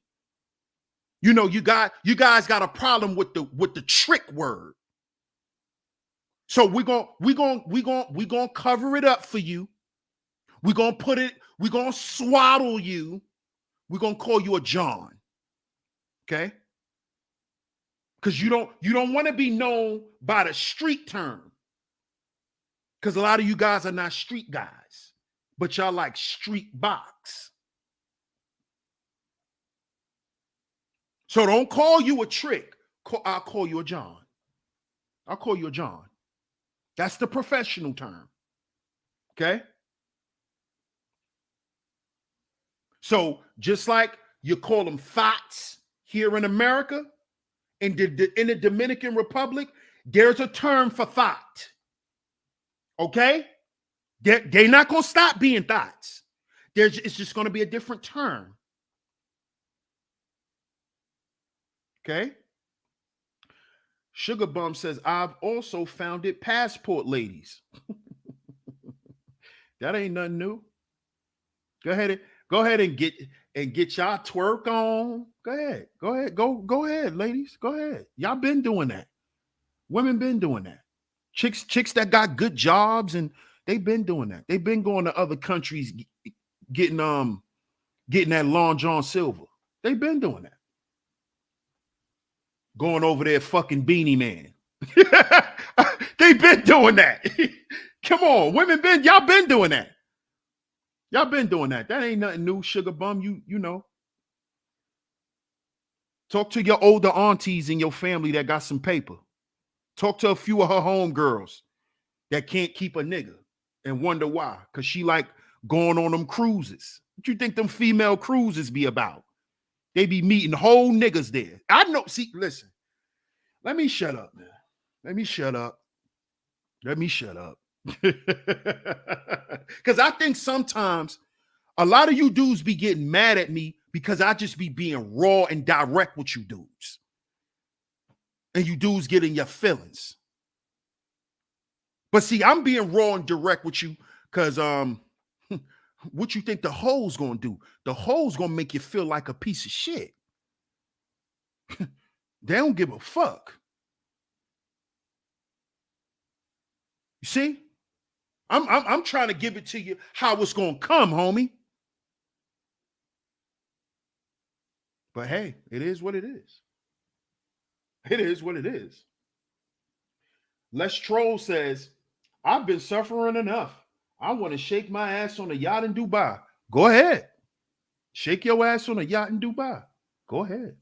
You know, you guys got a problem with the trick word. So we're gonna cover it up for you. We're gonna swaddle you. We're gonna call you a John. Okay? Because you don't want to be known by the street term. Because a lot of you guys are not street guys, but y'all like street box. So don't call you a trick. I'll call you a John. I'll call you a John. That's the professional term. Okay? So just like you call them thoughts here in America, in the Dominican Republic, there's a term for thought. Okay? They're not going to stop being thoughts. It's just going to be a different term. Okay? Sugar Bum says, I've also found it passport ladies. That ain't nothing new. Go ahead and get y'all twerk on. Go ahead, ladies. Go ahead. Y'all been doing that. Women been doing that. Chicks that got good jobs, and they've been doing that. They've been going to other countries getting that Long John Silver. They've been doing that. Going over there fucking Beanie Man. They've been doing that. Come on, y'all been doing that. Y'all been doing that. That ain't nothing new, Sugar Bum. You know. Talk to your older aunties in your family that got some paper. Talk to a few of her homegirls that can't keep a nigga and wonder why. Because she like going on them cruises. What you think them female cruises be about? They be meeting whole niggas there. I know. See, listen. Let me shut up, man. Let me shut up. Because I think sometimes a lot of you dudes be getting mad at me because I just be being raw and direct with you dudes. And you dudes get in your feelings. But see, I'm being raw and direct with you because what you think the hoe's gonna do? The hoe's gonna make you feel like a piece of shit. They don't give a fuck. You see? I'm trying to give it to you how it's gonna come, homie. But hey, it is what it is. It is what it is. Les Troll says, I've been suffering enough. I want to shake my ass on a yacht in Dubai. Go ahead. Shake your ass on a yacht in Dubai. Go ahead.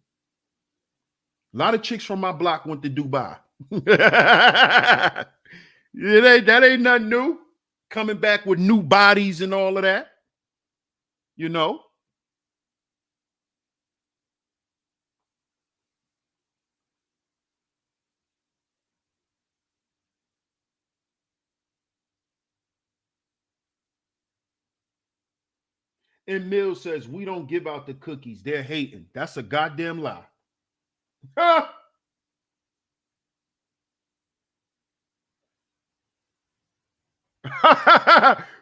A lot of chicks from my block went to Dubai. That ain't nothing new. Coming back with new bodies and all of that. You know. And Mills says, we don't give out the cookies. They're hating. That's a goddamn lie.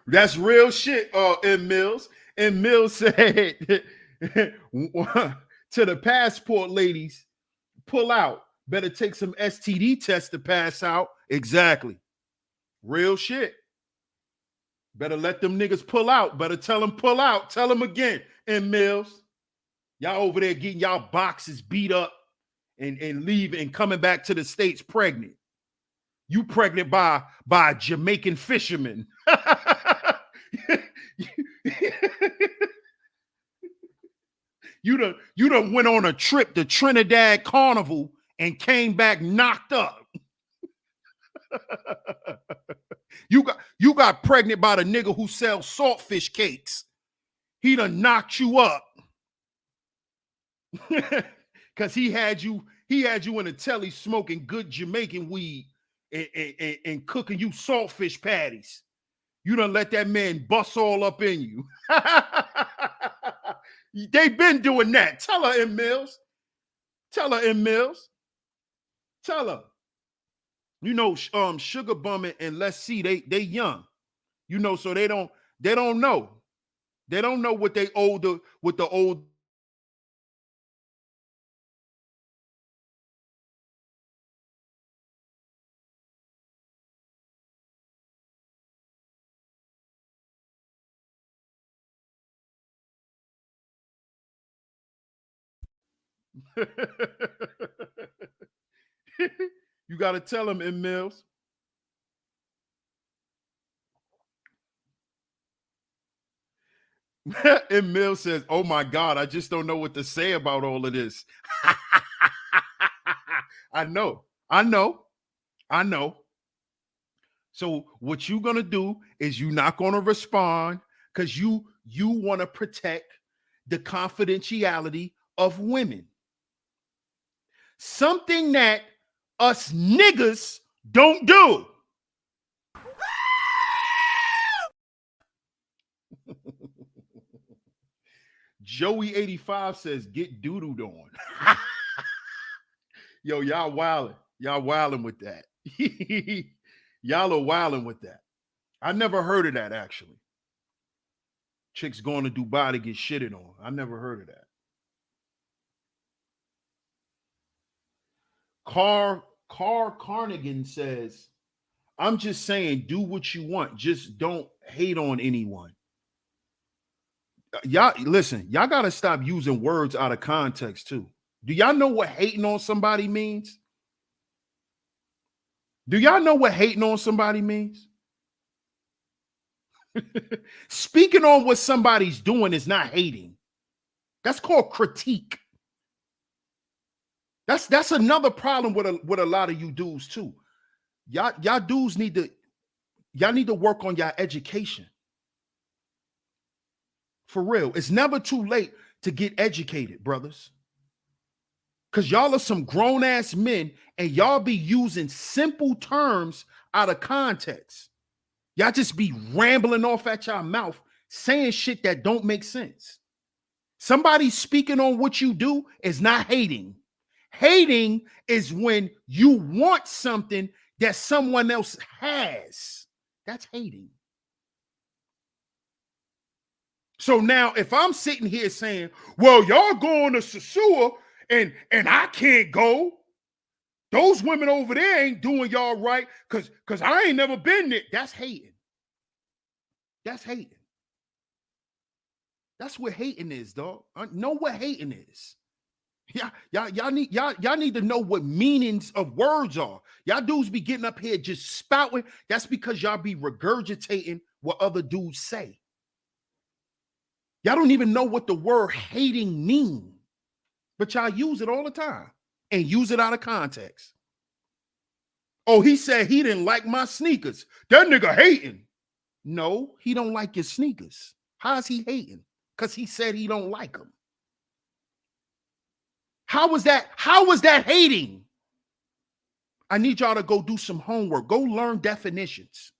That's real shit, M. Mills. And Mills said to the passport ladies, pull out. Better take some STD tests to pass out. Exactly. Real shit. Better let them niggas pull out. Better tell them pull out. Tell them again. And Mills, y'all over there getting y'all boxes beat up and leaving and coming back to the States pregnant. You pregnant by a Jamaican fisherman. You done went on a trip to Trinidad Carnival and came back knocked up. You got pregnant by the nigga who sells saltfish cakes. He done knocked you up. Cause he had you in a telly smoking good Jamaican weed and cooking you saltfish patties. You done let that man bust all up in you. They been doing that. Tell her, M. Mills. Tell her, M. Mills. Tell her. You know, Sugar Bum and Let's See, they young. You know, so they don't know. They don't know what the old You got to tell them, M. Mills. M. Mills says, "Oh my God, I just don't know what to say about all of this." I know. So what you gonna do is you're not gonna respond because you want to protect the confidentiality of women. Something that us niggas don't do. Joey85 says, "Get doodled on." Yo, y'all wilding. Y'all wilding with that. Y'all are wilding with that. I never heard of that, actually. Chicks going to Dubai to get shitted on. I never heard of that. Carnegie says, "I'm just saying, do what you want. Just don't hate on anyone." Y'all, listen, y'all got to stop using words out of context, too. Do y'all know what hating on somebody means? Do y'all know what hating on somebody means? Speaking on what somebody's doing is not hating. That's called critique. That's another problem with a lot of you dudes too. Y'all dudes need to work on your education. For real. It's never too late to get educated, brothers. Because y'all are some grown-ass men and y'all be using simple terms out of context. Y'all just be rambling off at your mouth, saying shit that don't make sense. Somebody speaking on what you do is not hating. Hating is when you want something that someone else has. That's hating. So now if I'm sitting here saying, well, y'all going to Sasua and I can't go, those women over there ain't doing y'all right because I ain't never been there. That's hating. That's hating. That's what hating is, dog. I know what hating is. Y'all need to know what meanings of words are. Y'all dudes be getting up here just spouting. That's because y'all be regurgitating what other dudes say. Y'all don't even know what the word hating means, but y'all use it all the time and use it out of context. Oh, he said he didn't like my sneakers. That nigga hating. No, he don't like your sneakers. How's he hating? Because he said he don't like them. How was that? How was that hating? I need y'all to go do some homework. Go learn definitions.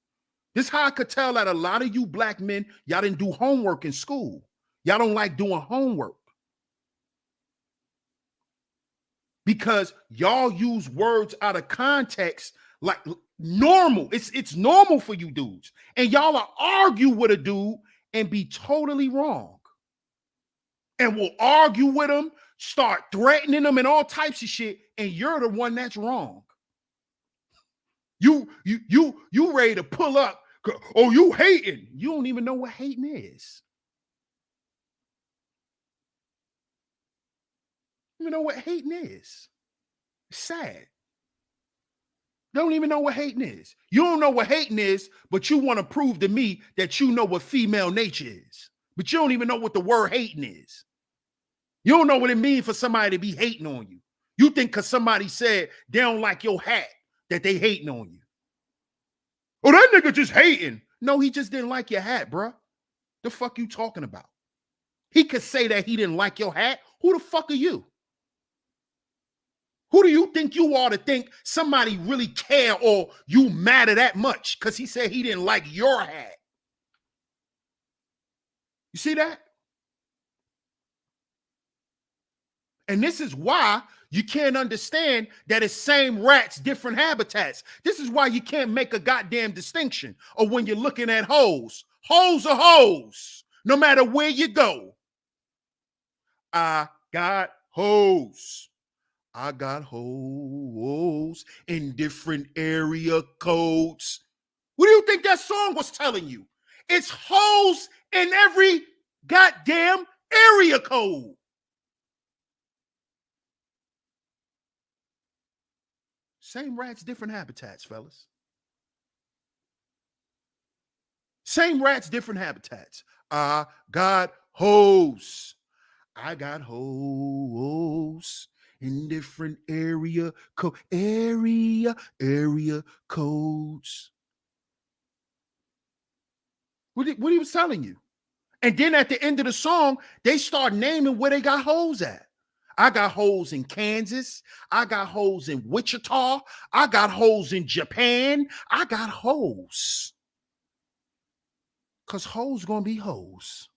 This is how I could tell that a lot of you black men, y'all didn't do homework in school. Y'all don't like doing homework. Because y'all use words out of context like normal. It's normal for you dudes. And y'all will argue with a dude and be totally wrong. And will argue with him, start threatening them and all types of shit, and you're the one that's wrong. You ready to pull up. Oh, you hating. You don't even know what hating is. You know what hating is. It's sad. You don't even know what hating is. You don't know what hating is, but you want to prove to me that you know what female nature is. But you don't even know what the word hating is. You don't know what it means for somebody to be hating on you. You think because somebody said they don't like your hat that they hating on you. Oh, that nigga just hating. No, he just didn't like your hat, bro. The fuck you talking about? He could say that he didn't like your hat. Who the fuck are you? Who do you think you are to think somebody really care or you matter that much because he said he didn't like your hat? You see that? And this is why you can't understand that it's same rats, different habitats. This is why you can't make a goddamn distinction. Or when you're looking at hoes, hoes are hoes, no matter where you go. I got hoes. I got hoes in different area codes. What do you think that song was telling you? It's hoes in every goddamn area code. Same rats, different habitats, fellas. Same rats, different habitats. I got hoes. I got hoes in different area codes. What he was telling you. And then at the end of the song, they start naming where they got hoes at. I got hoes in Kansas. I got hoes in Wichita. I got hoes in Japan. I got hoes. Because hoes gonna be hoes.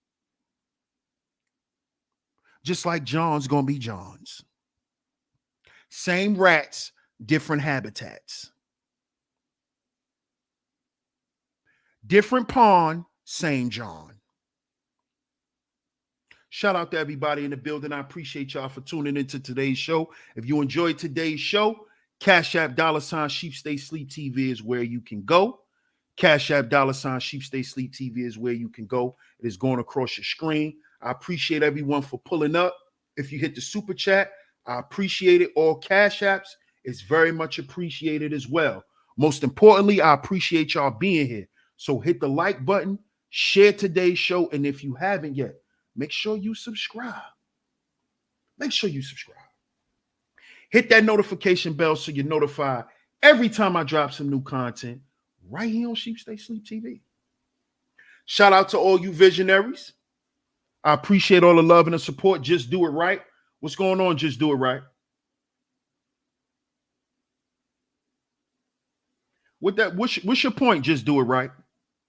Just like John's gonna be John's. Same rats, different habitats. Different pond, same John. Shout out to everybody in the building. I appreciate y'all for tuning into today's show. If you enjoyed today's show, Cash App $ Sheep Stay Sleep TV is where you can go. Cash App $ Sheep Stay Sleep TV is where you can go. It is going across your screen. I appreciate everyone for pulling up. If you hit the super chat, I appreciate it. All Cash Apps is very much appreciated as well. Most importantly, I appreciate y'all being here. So hit the like button, share today's show, and if you haven't yet, make sure you subscribe. Make sure you subscribe. Hit that notification bell so you're notified every time I drop some new content right here on Sheep Stay Sleep TV. Shout out to all you visionaries. I appreciate all the love and the support. Just do it right. What's going on? Just do it right. What's your point? Just do it right.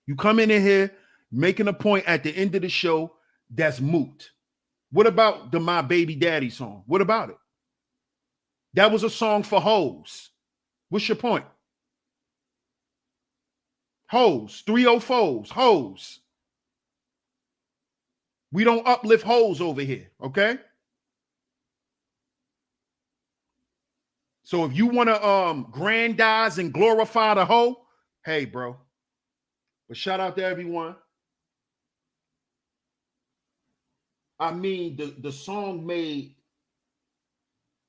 You come in here making a point at the end of the show that's moot. What about the My Baby Daddy song? What about it? That was a song for hoes. What's your point? Hoes, 304s, hoes. We don't uplift hoes over here, okay? So if you want to grandize and glorify the hoe, hey, bro. But shout out to everyone. I mean, the song made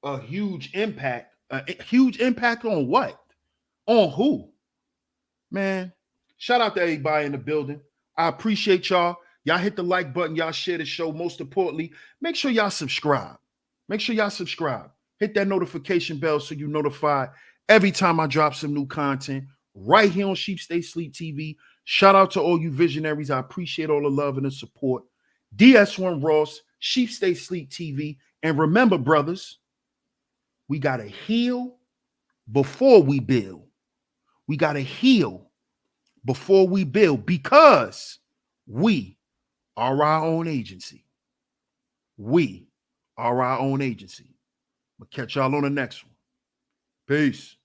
a huge impact. A huge impact on what? On who? Man, shout out to everybody in the building. I appreciate y'all. Y'all hit the like button. Y'all share the show. Most importantly, make sure y'all subscribe. Make sure y'all subscribe. Hit that notification bell so you're notified every time I drop some new content right here on Sheep Stay Sleep TV. Shout out to all you visionaries. I appreciate all the love and the support. DS1 Ross, Sheep Stay Sleep TV. And remember, brothers, we got to heal before we build. We got to heal before we build because we are our own agency. We are our own agency. We'll catch y'all on the next one. Peace.